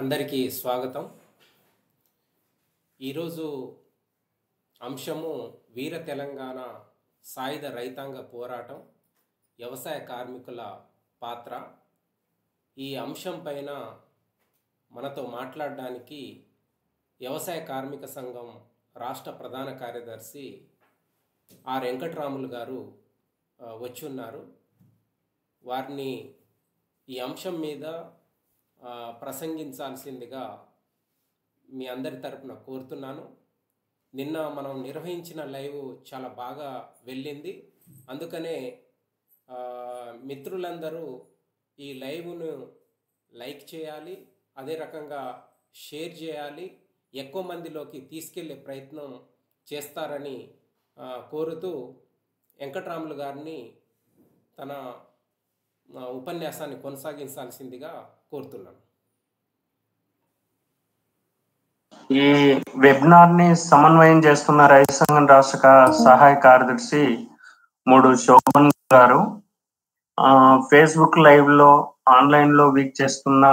అందరికీ స్వాగతం. ఈరోజు అంశము వీర తెలంగాణ సాయుధ రైతాంగ పోరాటం, వ్యవసాయ కార్మికుల పాత్ర. ఈ అంశం పైన మనతో మాట్లాడడానికి వ్యవసాయ కార్మిక సంఘం రాష్ట్ర ప్రధాన కార్యదర్శి ఆర్ వెంకటరాములు గారు వచ్చి ఉన్నారు. వారిని ఈ అంశం మీద ప్రసంగించాల్సిందిగా మీ అందరి తరపున కోరుతున్నాను. నిన్న మనం నిర్వహించిన లైవ్ చాలా బాగా వెళ్ళింది. అందుకనే మిత్రులందరూ ఈ లైవ్ను లైక్ చేయాలి, అదే రకంగా షేర్ చేయాలి, ఎక్కువ మందిలోకి తీసుకెళ్లే ప్రయత్నం చేస్తారని కోరుతూ వెంకటరాములు గారిని తన ఉపన్యాసాన్ని కొనసాగించాల్సిందిగా కోరుతున్నాను. ఈ వెబినార్ ని సమన్వయం చేస్తున్న రైతు సంఘం రాష్ట్ర సహాయ కార్యదర్శి శోభన్ గారు, ఫేస్బుక్ లైవ్ లో ఆన్లైన్ లో వీక్షిస్తున్న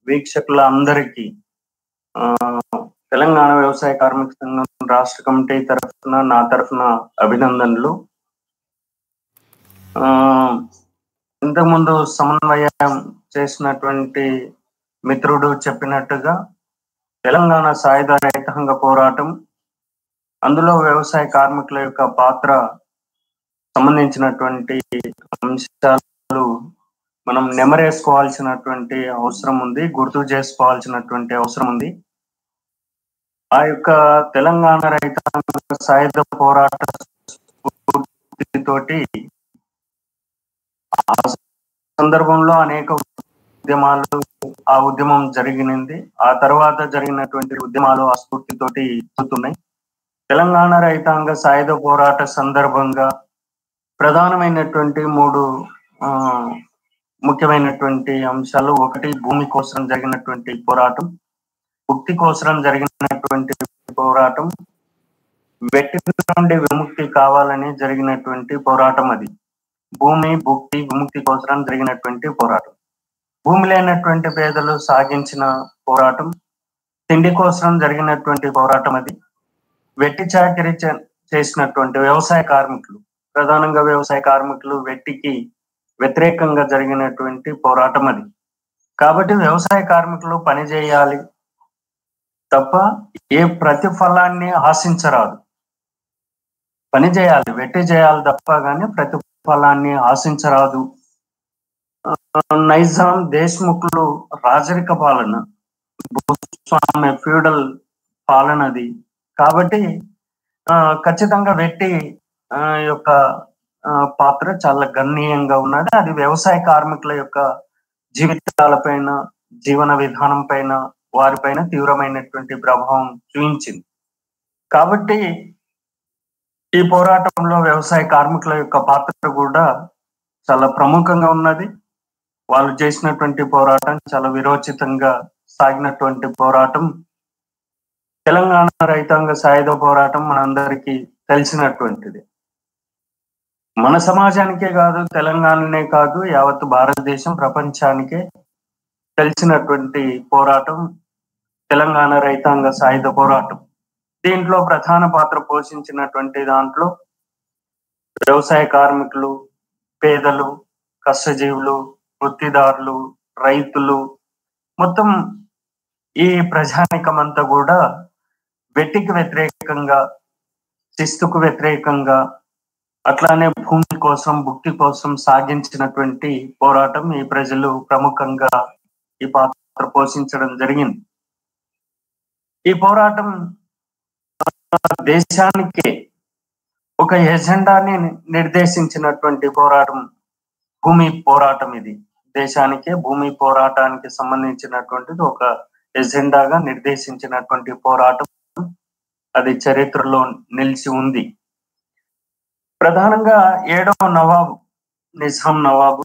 వీక్షకుల అందరికీ తెలంగాణ వ్యవసాయ కార్మిక సంఘం రాష్ట్ర కమిటీ తరఫున నా తరఫున అభినందనలు. ఇంతకుముందు సమన్వయం చేసినటువంటి మిత్రుడు చెప్పినట్టుగా తెలంగాణ సాయుధ రైతాంగ పోరాటం, అందులో వ్యవసాయ కార్మికుల యొక్క పాత్ర సంబంధించినటువంటి అంశాలు మనం నెమరేసుకోవాల్సినటువంటి అవసరం ఉంది, గుర్తు చేసుకోవాల్సినటువంటి అవసరం ఉంది. ఆ యొక్క తెలంగాణ రైతాంగ సాయుధ పోరాట స్ఫూర్తితోటి ఆ సందర్భంలో అనేక ఉద్యమాలు, ఆ ఉద్యమం జరిగినది. ఆ తర్వాత జరిగినటువంటి ఉద్యమాలు ఆ స్ఫూర్తితోటి జరుగుతున్నాయి. తెలంగాణ రైతాంగ సాయుధ పోరాట సందర్భంగా ప్రధానమైనటువంటి మూడు ముఖ్యమైనటువంటి అంశాలు. ఒకటి, భూమి కోసం జరిగినటువంటి పోరాటం, భుక్తి కోసం జరిగినటువంటి పోరాటం, వెట్టి నుండి విముక్తి కావాలని జరిగినటువంటి పోరాటం. అది భూమి, భుక్తి, విముక్తి కోసం జరిగినటువంటి పోరాటం. భూమి లేనటువంటి పేదలు సాగించిన పోరాటం, తిండి కోసం జరిగినటువంటి పోరాటం. అది వెట్టి చాకిరీ చేసినటువంటి వ్యవసాయ కార్మికులు, ప్రధానంగా వ్యవసాయ కార్మికులు వెట్టికి వ్యతిరేకంగా జరిగినటువంటి పోరాటం. అది కాబట్టి వ్యవసాయ కార్మికులు పని చేయాలి తప్ప ఏ ప్రతిఫలాన్ని ఆశించరాదు. పని చేయాలి, వెట్టి చేయాలి తప్ప కానీ ప్రతిఫలాన్ని ఆశించరాదు. నైజాం, దేశ్ముఖ్లు రాజరిక పాలన, భూస్వామ్య ఫ్యూడల్ పాలనది. కాబట్టి ఖచ్చితంగా వెట్టి యొక్క పాత్ర చాలా గణనీయంగా ఉన్నది. అది వ్యవసాయ కార్మికుల యొక్క జీవితాలపైన, జీవన విధానం పైన, వారిపైన తీవ్రమైనటువంటి ప్రభావం చూపించింది. కాబట్టి ఈ పోరాటంలో వ్యవసాయ కార్మికుల యొక్క పాత్ర కూడా చాలా ప్రముఖంగా ఉన్నది. వాళ్ళు చేసినటువంటి పోరాటం చాలా విరోచితంగా సాగినటువంటి పోరాటం. తెలంగాణ రైతాంగ సాయుధ పోరాటం మనందరికీ తెలిసినటువంటిది. మన సమాజానికే కాదు, తెలంగాణనే కాదు, యావత్ భారతదేశం, ప్రపంచానికే తెలిసినటువంటి పోరాటం తెలంగాణ రైతాంగ సాయుధ పోరాటం. దీంట్లో ప్రధాన పాత్ర పోషించినటువంటి దాంట్లో వ్యవసాయ కార్మికులు, పేదలు, కష్టజీవులు, వృత్తిదారులు, రైతులు, మొత్తం ఈ ప్రజానికం అంతా కూడా వెట్టికి వ్యతిరేకంగా, శిస్తుకు వ్యతిరేకంగా, అట్లానే భూమి కోసం, భుక్తి కోసం సాగించినటువంటి పోరాటం. ఈ ప్రజలు ప్రముఖంగా ఈ పాత్ర పోషించడం జరిగింది. ఈ పోరాటం దేశానికి ఒక ఎజెండాని నిర్దేశించినటువంటి పోరాటం, భూమి పోరాటం. ఇది దేశానికి భూమి పోరాటానికి సంబంధించినటువంటిది ఒక ఎజెండాగా నిర్దేశించినటువంటి పోరాటం. అది చరిత్రలో నిలిచి ఉంది. ప్రధానంగా 7వ నవాబు, నిజాం నవాబు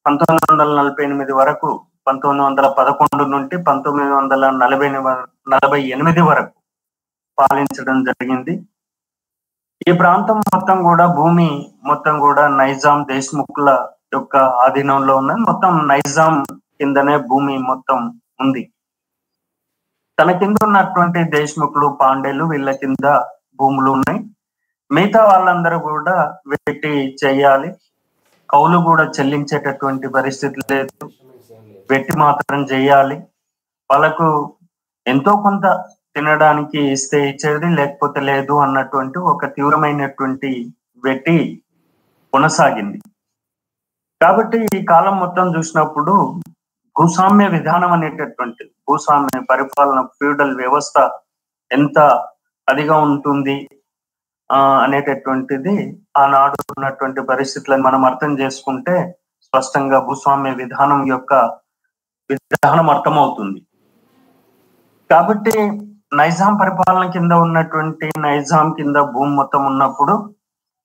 1948 వరకు, 1911 నుండి 1948 వరకు పాలించడం జరిగింది. ఈ ప్రాంతం మొత్తం కూడా, భూమి మొత్తం కూడా నైజాం, దేశ్ముఖ్ల యొక్క ఆధీనంలో ఉన్నది. మొత్తం నైజాం కిందనే భూమి మొత్తం ఉంది. తన కింద ఉన్నటువంటి దేశ్ముఖులు, పాండేలు వీళ్ళ కింద భూములు ఉన్నాయి. మిగతా వాళ్ళందరూ కూడా వెట్టి చేయాలి. కౌలు కూడా చెల్లించేటటువంటి పరిస్థితి లేదు. వెట్టి మాత్రం చేయాలి. వాళ్ళకు ఎంతో కొంత తినడానికి ఇస్తే ఇచ్చేది, లేకపోతే లేదు అన్నటువంటి ఒక తీవ్రమైనటువంటి వెట్టి కొనసాగింది. కాబట్టి ఈ కాలం మొత్తం చూసినప్పుడు భూస్వామ్య విధానం అనేటటువంటి భూస్వామ్య పరిపాలన, ఫ్యూడల్ వ్యవస్థ ఎంత అదిగా ఉంటుంది అనేటటువంటిది ఆనాడు ఉన్నటువంటి పరిస్థితులను మనం అర్థం చేసుకుంటే స్పష్టంగా భూస్వామ్య విధానం యొక్క విధానం అర్థమవుతుంది. కాబట్టి నైజాం పరిపాలన కింద ఉన్నటువంటి, నైజాం కింద భూమి మొత్తం ఉన్నప్పుడు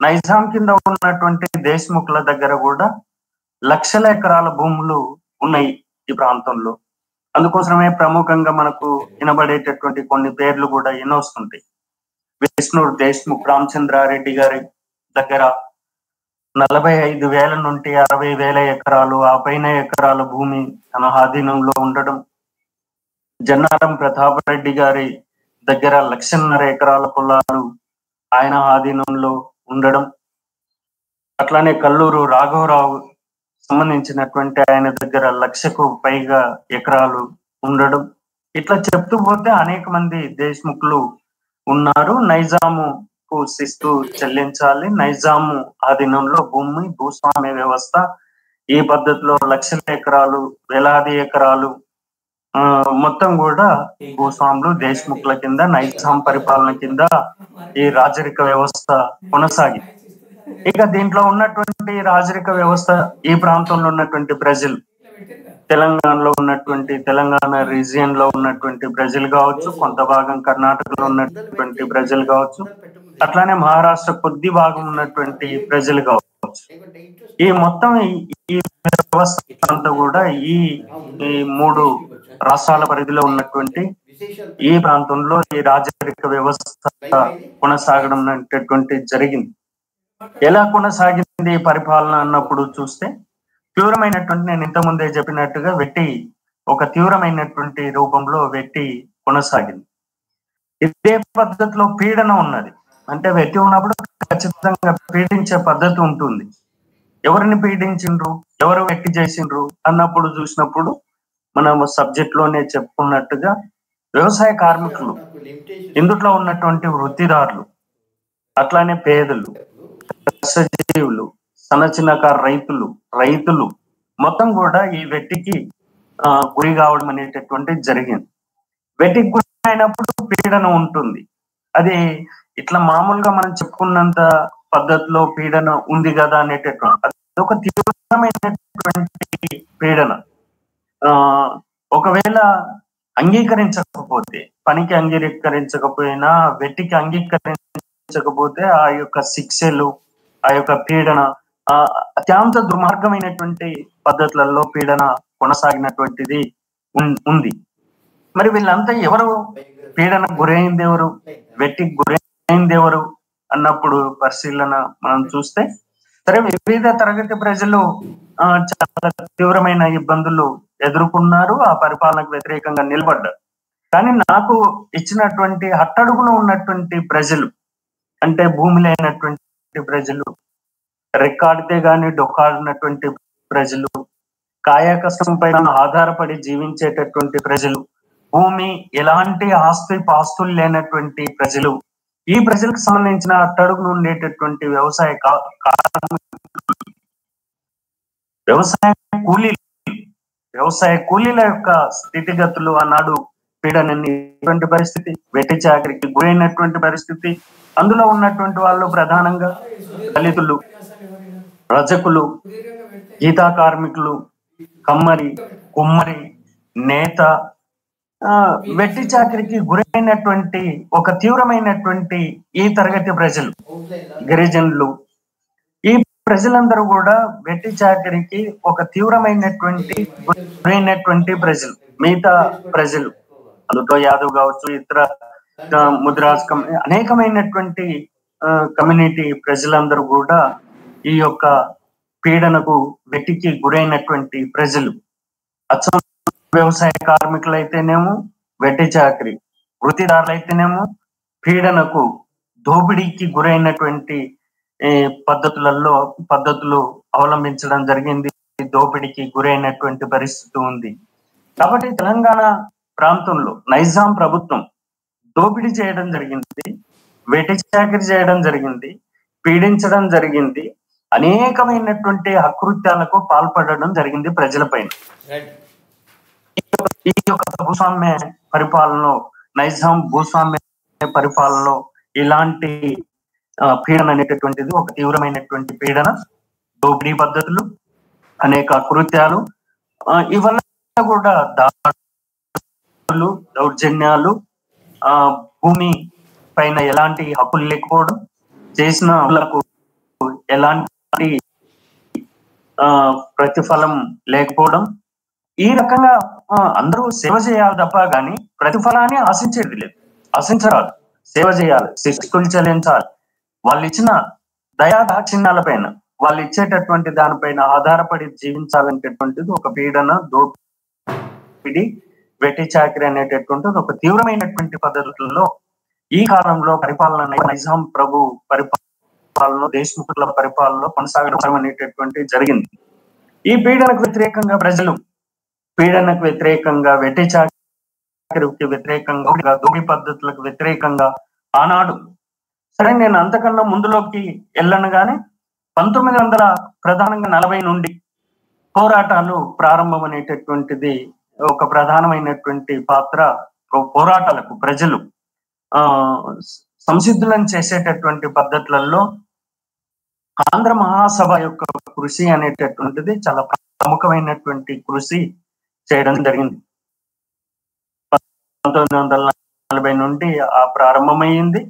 నైజాం కింద ఉన్నటువంటి దేశ్ముఖుల దగ్గర కూడా లక్షల ఎకరాల భూములు ఉన్నాయి ఈ ప్రాంతంలో. అందుకోసమే ప్రముఖంగా మనకు వినబడేటటువంటి కొన్ని పేర్లు కూడా ఎన్నొస్తుంటాయి. విష్ణు దేశ్ముఖ్ రామచంద్రారెడ్డి గారి దగ్గర 45,000 నుండి 60,000 ఎకరాలు, ఆ పైన ఎకరాల భూమి తన ఆధీనంలో ఉండడం. జన్నారం ప్రతాపరెడ్డి గారి దగ్గర 1,50,000 ఎకరాల పొలాలు ఆయన ఆధీనంలో ఉండడం. అట్లానే కల్లూరు రాఘవరావు సంబంధించినటువంటి ఆయన దగ్గర 1,00,000కు పైగా ఎకరాలు ఉండడం. ఇట్లా చెప్తూ పోతే అనేక మంది దేశ్ముఖులు ఉన్నారు. నైజాముకు శిస్తు చెల్లించాలి, నైజాము ఆధీనంలో భూమి, భూస్వామ్య వ్యవస్థ ఈ పద్ధతిలో లక్షల ఎకరాలు, వేలాది ఎకరాలు మొత్తం కూడా భూస్వాములు, దేశ్ముఖుల కింద, నైజాం పరిపాలన కింద ఈ రాజరిక వ్యవస్థ కొనసాగింది. ఇక దీంట్లో ఉన్నటువంటి రాజరిక వ్యవస్థ ఈ ప్రాంతంలో ఉన్నటువంటి ప్రజలు, తెలంగాణలో ఉన్నటువంటి, తెలంగాణ రీజియన్ లో ఉన్నటువంటి ప్రజలు కావచ్చు, కొంత భాగం కర్ణాటకలో ఉన్నటువంటి ప్రజలు కావచ్చు, అట్లానే మహారాష్ట్ర కొద్ది భాగం ఉన్నటువంటి ప్రజలు కావచ్చు. ఈ మొత్తం ఈ వ్యవస్థ అంతా కూడా ఈ 3 రాష్ట్రాల పరిధిలో ఉన్నటువంటి ఈ ప్రాంతంలో ఈ రాజరిక వ్యవస్థ కొనసాగడం అనేటటువంటి జరిగింది. ఎలా కొనసాగింది ఈ పరిపాలన అన్నప్పుడు చూస్తే తీవ్రమైనటువంటి, నేను ఇంతకుముందే చెప్పినట్టుగా వెట్టి ఒక తీవ్రమైనటువంటి రూపంలో వెట్టి కొనసాగింది. ఇదే పద్ధతిలో పీడన ఉన్నది. అంటే వెట్టి ఉన్నప్పుడు ఖచ్చితంగా పీడించే పద్ధతి ఉంటుంది. ఎవరిని పీడించిండ్రు, ఎవరు వెట్టి చేసిండ్రు అన్నప్పుడు చూసినప్పుడు మనం సబ్జెక్ట్ లోనే చెప్పుకున్నట్టుగా వ్యవసాయ కార్మికులు, ఇందుట్లో ఉన్నటువంటి వృత్తిదారులు, అట్లానే పేదలు, కష్టజీవులు, సన్నచిన్నకారు రైతులు మొత్తం కూడా ఈ వెట్టికి గురి కావడం అనేటటువంటి జరిగింది. వెట్టికి గురి అయినప్పుడు పీడన ఉంటుంది. అది ఇట్లా మామూలుగా మనం చెప్పుకున్నంత పద్ధతిలో పీడన ఉంది కదా అనేటటువంటి, అది ఒక తీవ్రమైనటువంటి పీడన. ఒకవేళ అంగీకరించకపోతే, పనికి అంగీకరించకపోయినా, వెట్టికి అంగీకరించకపోతే ఆ యొక్క శిక్షలు, ఆ యొక్క పీడన అత్యంత దుర్మార్గమైనటువంటి పద్ధతులలో పీడన కొనసాగినటువంటిది ఉంది. మరి వీళ్ళంతా ఎవరు పీడన గురైంది, ఎవరు వెట్టికి గురైంది ఎవరు అన్నప్పుడు పరిశీలన మనం చూస్తే, సరే వివిధ తరగతి ప్రజలు చాలా తీవ్రమైన ఇబ్బందులు ఎదుర్కొన్నారు, ఆ పరిపాలనకు వ్యతిరేకంగా నిలబడ్డారు. కానీ నాకు ఇచ్చినటువంటి అట్టడుగున ఉన్నటువంటి ప్రజలు, అంటే భూమి లేనటువంటి ప్రజలు, రెక్కాడితే గాని డొక్కాడినటువంటి ప్రజలు, కాయ కష్టం పైన ఆధారపడి జీవించేటటువంటి ప్రజలు, భూమి ఎలాంటి పాస్తులు లేనటువంటి ప్రజలు, ఈ ప్రజలకు సంబంధించిన అట్టడుగున ఉండేటటువంటి వ్యవసాయ కూలీల యొక్క స్థితిగతులు ఆనాడు పీడనటువంటి పరిస్థితి, వెట్టి చాకరికి గురైనటువంటి పరిస్థితి. అందులో ఉన్నటువంటి వాళ్ళు ప్రధానంగా దళితులు, రజకులు, గీతా కార్మికులు, కమ్మరి, కుమ్మరి, నేత, వెట్టి చాకరికి గురైనటువంటి ఒక తీవ్రమైనటువంటి ఈ తరగతి ప్రజలు, గిరిజనులు, ఈ ప్రజలందరూ కూడా వెట్టి చాకరికి ఒక తీవ్రమైనటువంటి గురైనటువంటి ప్రజలు. మిగతా ప్రజలు, అందులో యాదవ్ కావచ్చు, ఇతర ముద్రాజ్ అనేకమైనటువంటి కమ్యూనిటీ ప్రజలందరూ కూడా ఈ యొక్క పీడనకు, వెట్టికి గురైనటువంటి ప్రజలు. అచ్చం వ్యవసాయ కార్మికులు అయితేనేమో, వెట్టి చాకరి, వృత్తిదారులైతేనేమో పీడనకు, దోపిడీకి గురైనటువంటి పద్ధతులు అవలంబించడం జరిగింది. దోపిడీకి గురైనటువంటి పరిస్థితి ఉంది. కాబట్టి తెలంగాణ ప్రాంతంలో నైజాం ప్రభుత్వం దోపిడీ చేయడం జరిగింది, వెట్టి చాకరీ చేయడం జరిగింది, పీడించడం జరిగింది, అనేకమైనటువంటి అకృత్యాలకు పాల్పడడం జరిగింది ప్రజలపైన. ఈ యొక్క భూస్వామ్య పరిపాలనలో, నైజాం భూస్వామ్య పరిపాలనలో ఇలాంటి పీడన అనేటటువంటిది ఒక తీవ్రమైనటువంటి పీడన, దోపిడీ పద్ధతులు, అనేక అకృత్యాలు, ఇవల్ల కూడా దాడులు, దౌర్జన్యాలు, భూమి పైన ఎలాంటి హక్కులు లేకపోవడం, చేసిన వాళ్ళకు ఎలాంటి ప్రతిఫలం లేకపోవడం, ఈ రకంగా అందరూ సేవ చేయాలి తప్ప కానీ ప్రతిఫలాన్ని ఆశించేది లేదు, ఆశించరాదు. సేవ చేయాలి, శిస్తులు చెల్లించాలి, వాళ్ళు ఇచ్చిన దయా దాక్షిణ్యాలపైన, వాళ్ళు ఇచ్చేటటువంటి దానిపైన ఆధారపడి జీవించాలనేటటువంటిది ఒక పీడన, దోపిడి, వెట్టి చాకరీ అనేటటువంటిది ఒక తీవ్రమైనటువంటి పద్ధతుల్లో ఈ కాలంలో పరిపాలన, నైజాం ప్రభు పరిపాలన, దేశముఖుల పరిపాలనలో కొనసాగడం అనేటటువంటి జరిగింది. ఈ పీడనకు వ్యతిరేకంగా ప్రజలు, పీడనకు వ్యతిరేకంగా, వెట్టి చాకరీకి వ్యతిరేకంగా, దోపిడీ పద్ధతులకు వ్యతిరేకంగా ఆనాడు, సరే నేను అంతకన్నా ముందులోకి వెళ్ళను కానీ 1900 ప్రధానంగా 40 నుండి పోరాటాలు ప్రారంభం అనేటటువంటిది ఒక ప్రధానమైనటువంటి పాత్ర. పోరాటాలకు ప్రజలు సంసిద్ధులను చేసేటటువంటి పద్ధతులలో ఆంధ్ర మహాసభ యొక్క కృషి అనేటటువంటిది చాలా ప్రముఖమైనటువంటి కృషి చేయడం జరిగింది. 1940 నుండి ప్రారంభమైంది.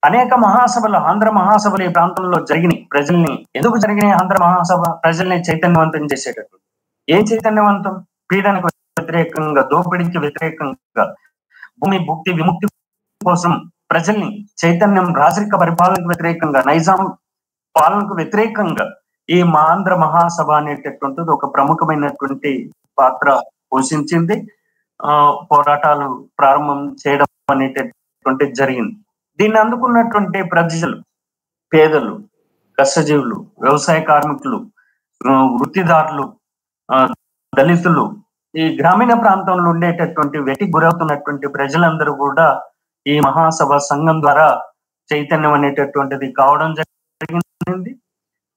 అనేక మహాసభలు, ఆంధ్ర మహాసభలు ఈ ప్రాంతంలో జరిగినాయి. ప్రజల్ని ఎందుకు జరిగినాయి? ఆంధ్ర మహాసభ ప్రజల్ని చైతన్యవంతం చేసేటట్టు. ఏం చైతన్యవంతం? పీడనకు వ్యతిరేకంగా, దోపిడీకి వ్యతిరేకంగా, భూమి భుక్తి విముక్తి కోసం ప్రజల్ని చైతన్యం, రాజరిక పరిపాలనకు వ్యతిరేకంగా, నైజాం పాలనకు వ్యతిరేకంగా ఈ ఆంధ్ర మహాసభ అనేటటువంటిది ఒక ప్రముఖమైనటువంటి పాత్ర పోషించింది. పోరాటాలు ప్రారంభం చేయడం అనేటటువంటిది జరిగింది. దీన్ని అందుకున్నటువంటి ప్రజలు, పేదలు, కష్టజీవులు, వ్యవసాయ కార్మికులు, వృత్తిదారులు, దళితులు, ఈ గ్రామీణ ప్రాంతంలో ఉండేటటువంటి వెట్టి గురవుతున్నటువంటి ప్రజలందరూ కూడా ఈ మహాసభ సంఘం ద్వారా చైతన్యం అనేటటువంటిది కావడం జరిగింది.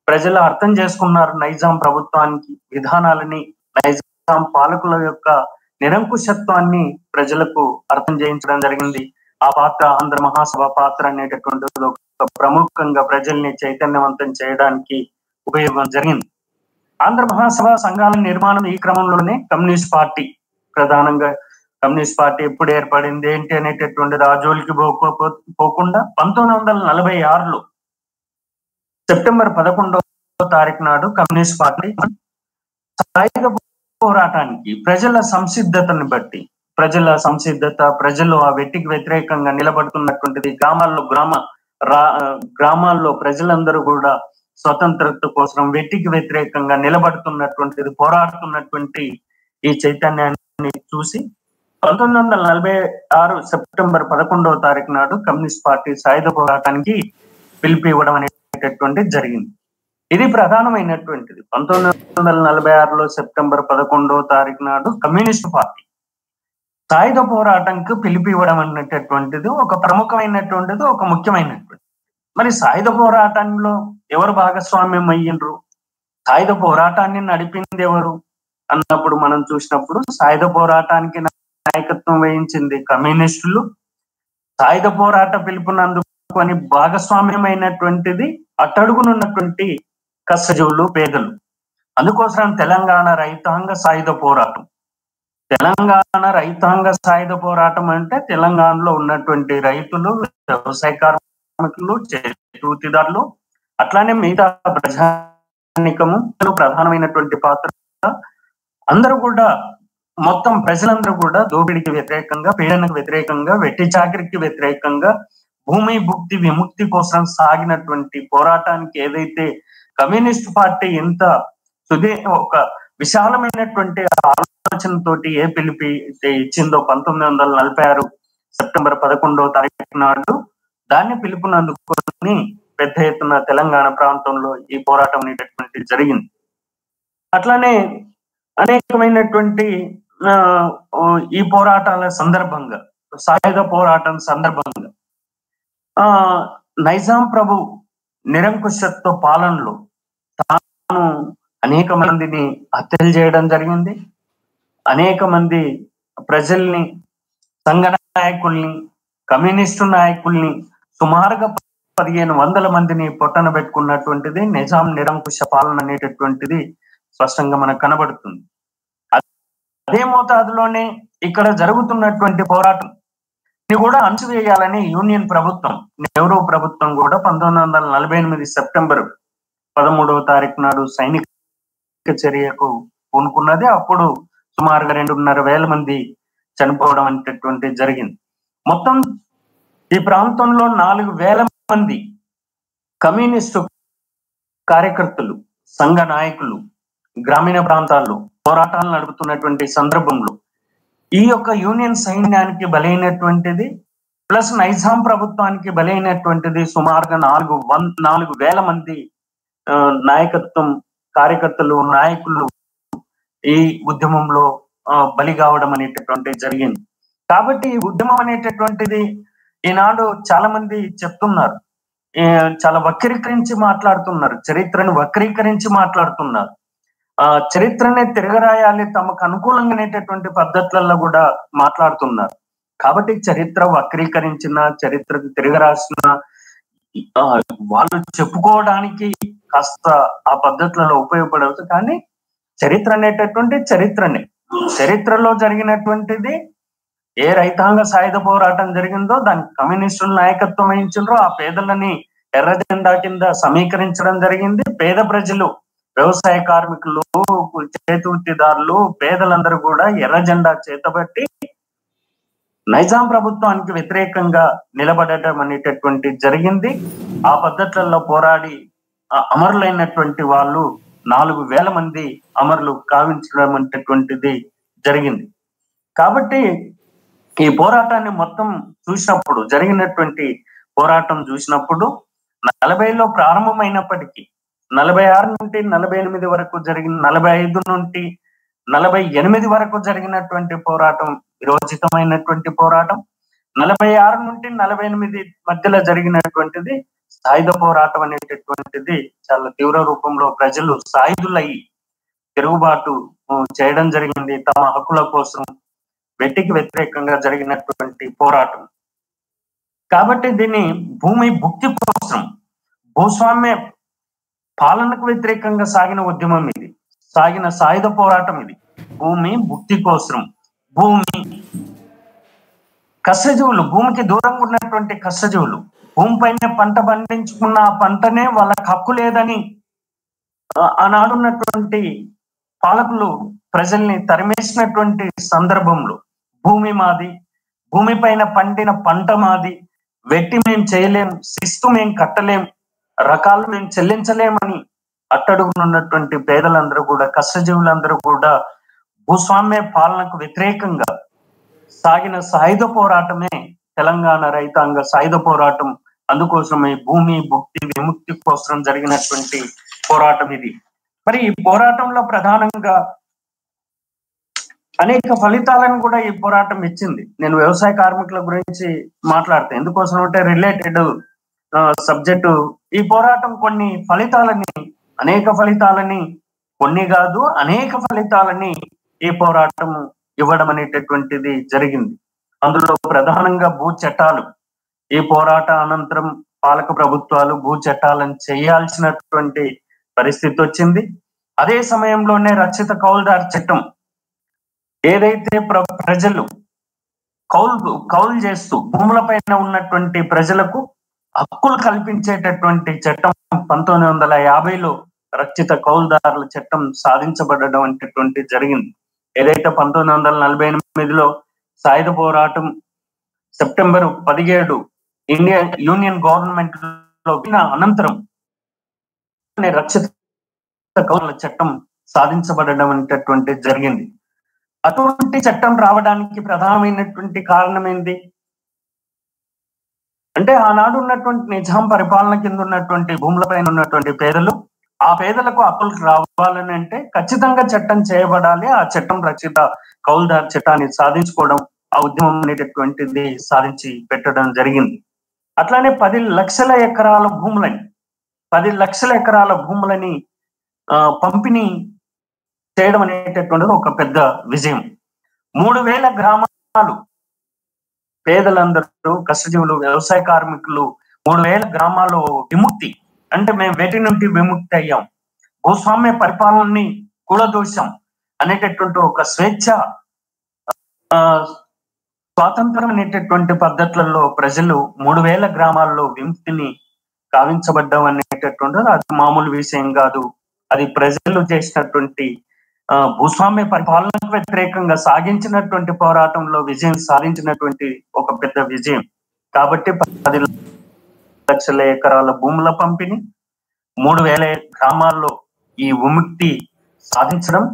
ప్రజలు అర్థం చేసుకున్నారు నైజాం ప్రభుత్వానికి విధానాలని, నైజాం పాలకుల యొక్క నిరంకుశత్వాన్ని ప్రజలకు అర్థం చేయించడం జరిగింది. ఆ పాత్ర, ఆంధ్ర మహాసభ పాత్ర అనేటటువంటిది ఒక ప్రముఖంగా ప్రజల్ని చైతన్యవంతం చేయడానికి ఉపయోగం జరిగింది. ఆంధ్ర మహాసభ సంఘాల నిర్మాణం ఈ క్రమంలోనే కమ్యూనిస్ట్ పార్టీ, ప్రధానంగా కమ్యూనిస్ట్ పార్టీ ఎప్పుడు ఏర్పడింది ఏంటి అనేటటువంటిది ఆ జోలికి పోకుండా 1946లో సెప్టెంబర్ 11వ తారీఖు నాడు కమ్యూనిస్ట్ పార్టీ సాయుధ పోరాటానికి ప్రజల సంసిద్ధతను బట్టి, ప్రజలు ఆ వెట్టికి వ్యతిరేకంగా నిలబడుతున్నటువంటిది, గ్రామాల్లో ప్రజలందరూ కూడా స్వతంత్రత కోసం వెట్టికి వ్యతిరేకంగా నిలబడుతున్నటువంటిది, పోరాడుతున్నటువంటి ఈ చైతన్యాన్ని చూసి 1946 సెప్టెంబర్ 11వ తారీఖు నాడు కమ్యూనిస్ట్ పార్టీ సాయుధ పోరాటానికి పిలుపు ఇవ్వడం అనేటటువంటిది జరిగింది. ఇది ప్రధానమైనటువంటిది. 1946లో సెప్టెంబర్ 11వ తారీఖు నాడు కమ్యూనిస్ట్ పార్టీ సాయుధ పోరాటానికి పిలుపు ఇవ్వడం అనేటటువంటిది ఒక ప్రముఖమైనటువంటిది, ఒక ముఖ్యమైనటువంటిది. మరి సాయుధ పోరాటంలో ఎవరు భాగస్వామ్యం అయ్యిండ్రు? సాయుధ పోరాటాన్ని నడిపింది ఎవరు అన్నప్పుడు మనం చూసినప్పుడు సాయుధ పోరాటానికి నాయకత్వం వహించింది కమ్యూనిస్టులు. సాయుధ పోరాట పిలుపునందుకొని భాగస్వామ్యమైనటువంటిది అట్టడుగునున్నటువంటి కష్టజీవులు, పేదలు. అందుకోసం తెలంగాణ రైతాంగ సాయుధ పోరాటం, అంటే తెలంగాణలో ఉన్నటువంటి రైతులు, వ్యవసాయ కార్మికులు, వృత్తిదారులు, అట్లానే మిగతా ప్రజానికము ప్రధానమైనటువంటి పాత్ర. అందరూ కూడా, మొత్తం ప్రజలందరూ కూడా దోపిడీకి వ్యతిరేకంగా, పీడనకు వ్యతిరేకంగా, వెట్టి చాకరీకి వ్యతిరేకంగా, భూమి భుక్తి విముక్తి కోసం సాగినటువంటి పోరాటానికి ఏదైతే కమ్యూనిస్ట్ పార్టీ ఎంత ఒక విశాలమైనటువంటి ఆలోచనతోటి ఏ పిలిపి ఇచ్చిందో 1946 సెప్టెంబర్ 11వ తారీఖు నాడు దాన్ని పిలుపునందుకొని పెద్ద ఎత్తున తెలంగాణ ప్రాంతంలో ఈ పోరాటం అనేటటువంటి జరిగింది. అట్లానే అనేకమైనటువంటి ఈ పోరాటాల సందర్భంగా, సాయుధ పోరాటం సందర్భంగా నైజాం ప్రభు నిరంకుశత్వ పాలనలో తాను అనేక మందిని హత్యలు చేయడం జరిగింది. అనేక మంది ప్రజల్ని, సంఘ నాయకుల్ని, కమ్యూనిస్టు నాయకుల్ని సుమారుగా 1500 మందిని పొట్టన పెట్టుకున్నటువంటిది నిజాం నిరంకుశ పాలన అనేటటువంటిది స్పష్టంగా మనకు కనబడుతుంది. అదే మోతాదులోనే ఇక్కడ జరుగుతున్నటువంటి పోరాటం కూడా అణచివేయాలని యూనియన్ ప్రభుత్వం, నెహ్రూ ప్రభుత్వం కూడా 1948 సెప్టెంబర్ 13వ తారీఖు నాడు సైనిక చర్యకు పూనుకున్నది. అప్పుడు సుమారుగా 2,500 మంది చనిపోవడం అనేటటువంటి జరిగింది. మొత్తం ఈ ప్రాంతంలో 4,000 మంది కమ్యూనిస్టు కార్యకర్తలు, సంఘ నాయకులు గ్రామీణ ప్రాంతాల్లో పోరాటాలు నడుపుతున్నటువంటి సందర్భంలో ఈ యొక్క యూనియన్ సైన్యానికి బలైనటువంటిది ప్లస్ నైజాం ప్రభుత్వానికి బలైనటువంటిది సుమారుగా 4,000 మంది నాయకత్వం, కార్యకర్తలు, నాయకులు ఈ ఉద్యమంలో బలి కావడం అనేటటువంటిది జరిగింది. కాబట్టి ఈ ఉద్యమం అనేటటువంటిది ఈనాడు చాలా మంది చెప్తున్నారు, చాలా వక్రీకరించి మాట్లాడుతున్నారు, చరిత్రను వక్రీకరించి మాట్లాడుతున్నారు. చరిత్రనే తిరగరాయాలి తమకు అనుకూలంగానేటటువంటి పద్ధతులలో కూడా మాట్లాడుతున్నారు. కాబట్టి చరిత్ర వక్రీకరించిన, చరిత్రకు తిరగరాసిన వాళ్ళు చెప్పుకోవడానికి కాస్త ఆ పద్ధతులలో ఉపయోగపడవచ్చు. కానీ చరిత్ర అనేటటువంటి చరిత్రనే, చరిత్రలో జరిగినటువంటిది ఏ రైతాంగ సాయుధ పోరాటం జరిగిందో దానికి కమ్యూనిస్టులు నాయకత్వం వహించారో ఆ పేదలని ఎర్ర జెండా కింద సమీకరించడం జరిగింది. పేద ప్రజలు, వ్యవసాయ కార్మికులు, చేతి వృత్తిదారులు, పేదలందరూ కూడా ఎర్ర జెండా చేతబట్టి నైజాం ప్రభుత్వానికి వ్యతిరేకంగా నిలబడటం అనేటటువంటి జరిగింది. ఆ పద్ధతులలో పోరాడి అమరులైనటువంటి వాళ్ళు 4,000 మంది అమరులు కావించడం అనేటటువంటిది జరిగింది. కాబట్టి ఈ పోరాటాన్ని మొత్తం చూసినప్పుడు, జరిగినటువంటి పోరాటం చూసినప్పుడు 40లో ప్రారంభమైనప్పటికీ 46 నుండి 48 వరకు జరిగిన, 45 నుండి 48 వరకు జరిగినటువంటి పోరాటం విరోచితమైనటువంటి పోరాటం. 46 నుండి 48 మధ్యలో జరిగినటువంటిది సాయుధ పోరాటం అనేటటువంటిది చాలా తీవ్ర రూపంలో ప్రజలు సాయుధులయ్యి తిరుగుబాటు చేయడం జరిగింది. తమ హక్కుల కోసం, వెట్టికి వ్యతిరేకంగా జరిగినటువంటి పోరాటం. కాబట్టి దీన్ని భూమి భుక్తి కోసం, భూస్వామ్య పాలనకు వ్యతిరేకంగా సాగిన ఉద్యమం ఇది, సాగిన సాయుధ పోరాటం ఇది. భూమి భుక్తి కోసం, భూమి కష్టజీవులు, భూమికి దూరంగా ఉన్నటువంటి కష్టజీవులు భూమి పైన పంట పండించుకున్న ఆ పంటనే వాళ్ళకి హక్కు లేదని ఆనాడున్నటువంటి పాలకులు ప్రజల్ని తరిమేసినటువంటి సందర్భంలో భూమి మాది, భూమి పైన పండిన పంట మాది, వెట్టి మేము చేయలేం, శిస్తు మేము కట్టలేం, రకాలు మేము చెల్లించలేమని అట్టడుగునున్నటువంటి పేదలందరూ కూడా, కష్టజీవులందరూ కూడా భూస్వామ్య పాలనకు వ్యతిరేకంగా సాగిన సాయుధ పోరాటమే తెలంగాణ రైతాంగ సాయుధ పోరాటం. అందుకోసమే భూమి భుక్తి విముక్తి కోసం జరిగినటువంటి పోరాటం ఇది. మరి ఈ పోరాటంలో ప్రధానంగా అనేక ఫలితాలను కూడా ఈ పోరాటం ఇచ్చింది. నేను వ్యవసాయ కార్మికుల గురించి మాట్లాడతా, ఎందుకోసం అంటే రిలేటెడ్ సబ్జెక్టు. ఈ పోరాటం కొన్ని ఫలితాలని, అనేక ఫలితాలని, కొన్ని కాదు అనేక ఫలితాలని ఈ పోరాటం ఇవ్వడం అనేటటువంటిది జరిగింది. అందులో ప్రధానంగా భూ చట్టాలు, ఈ పోరాట అనంతరం పాలక ప్రభుత్వాలు భూ చట్టాలను చేయాల్సినటువంటి పరిస్థితి వచ్చింది. అదే సమయంలోనే రక్షిత కౌలుదారు చట్టం, ఏదైతే ప్రజలు కౌలు చేస్తూ భూములపైన ఉన్నటువంటి ప్రజలకు హక్కులు కల్పించేటటువంటి చట్టం 1950లో రక్షిత కౌలుదారుల చట్టం సాధించబడడం అనేటటువంటి జరిగింది. ఏదైతే 1948లో సాయుధ పోరాటం సెప్టెంబర్ 17 యూనియన్ గవర్నమెంట్ లో అనంతరం రక్షిత కౌలుల చట్టం సాధించబడడం అనేటటువంటి జరిగింది. అటువంటి చట్టం రావడానికి ప్రధానమైనటువంటి కారణం ఏంటి అంటే ఆనాడు ఉన్నటువంటి నిజాం పరిపాలన కింద ఉన్నటువంటి భూములపైన ఉన్నటువంటి పేదలు ఆ పేదలకు హక్కులు రావాలని అంటే ఖచ్చితంగా చట్టం చేయబడాలి. ఆ చట్టం రక్షిత కౌలుదారు చట్టాన్ని సాధించుకోవడం, ఆ ఉద్యమం అనేటటువంటిది సాధించి పెట్టడం జరిగింది. అట్లానే 10 లక్షల ఎకరాల భూములని 10 లక్షల ఎకరాల భూములని పంపిణీ చేయడం అనేటటువంటిది ఒక పెద్ద విజయం. 3000 గ్రామాలు పేదలందరూ, కష్టజీవులు, వ్యవసాయ కార్మికులు 3000 గ్రామాలు విముక్తి అంటే మేము వేటి నుండి విముక్తి అయ్యాం, భూస్వామ్య పరిపాలనని కూడదోశాం అనేటటువంటి ఒక స్వేచ్ఛ స్వాతంత్రం అనేటటువంటి పద్ధతులలో ప్రజలు 3000 గ్రామాల్లో విముక్తిని కావించబడ్డం అనేటటువంటిది అది మామూలు విషయం కాదు. అది ప్రజలు చేసినటువంటి భూస్వామ్య పరిపాలనకు వ్యతిరేకంగా సాగించినటువంటి పోరాటంలో విజయం సాధించినటువంటి ఒక పెద్ద విజయం. కాబట్టి 10 లక్షల ఎకరాల భూముల పంపిణీ, 3000 గ్రామాల్లో ఈ విముక్తి సాధించడం,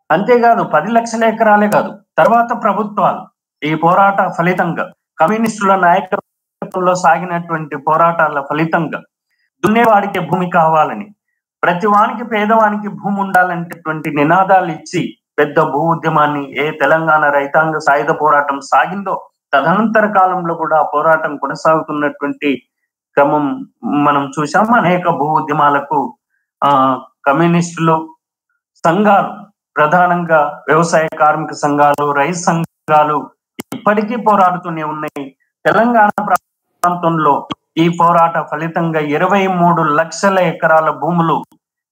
అంతేకాదు 10 లక్షల ఎకరాలే కాదు, తర్వాత ప్రభుత్వాలు ఈ పోరాట ఫలితంగా కమ్యూనిస్టుల నాయకత్వంలో సాగినటువంటి పోరాటాల ఫలితంగా దున్నేవాడికి భూమి కావాలని, ప్రతి వానికి పేదవానికి భూమి ఉండాలనేటటువంటి నినాదాలు ఇచ్చి పెద్ద భూ ఉద్యమాన్ని ఏ తెలంగాణ రైతాంగ సాయుధ పోరాటం సాగిందో తదనంతర కాలంలో కూడా ఆ పోరాటం కొనసాగుతున్నటువంటి క్రమం మనం చూసాం. అనేక భూ ఉద్యమాలకు కమ్యూనిస్టులు సంఘాలు, ప్రధానంగా వ్యవసాయ కార్మిక సంఘాలు, రైతు సంఘాలు ఇప్పటికీ పోరాడుతూనే ఉన్నాయి. తెలంగాణ ప్రాంతంలో ఈ పోరాట ఫలితంగా 23 లక్షల ఎకరాల భూములు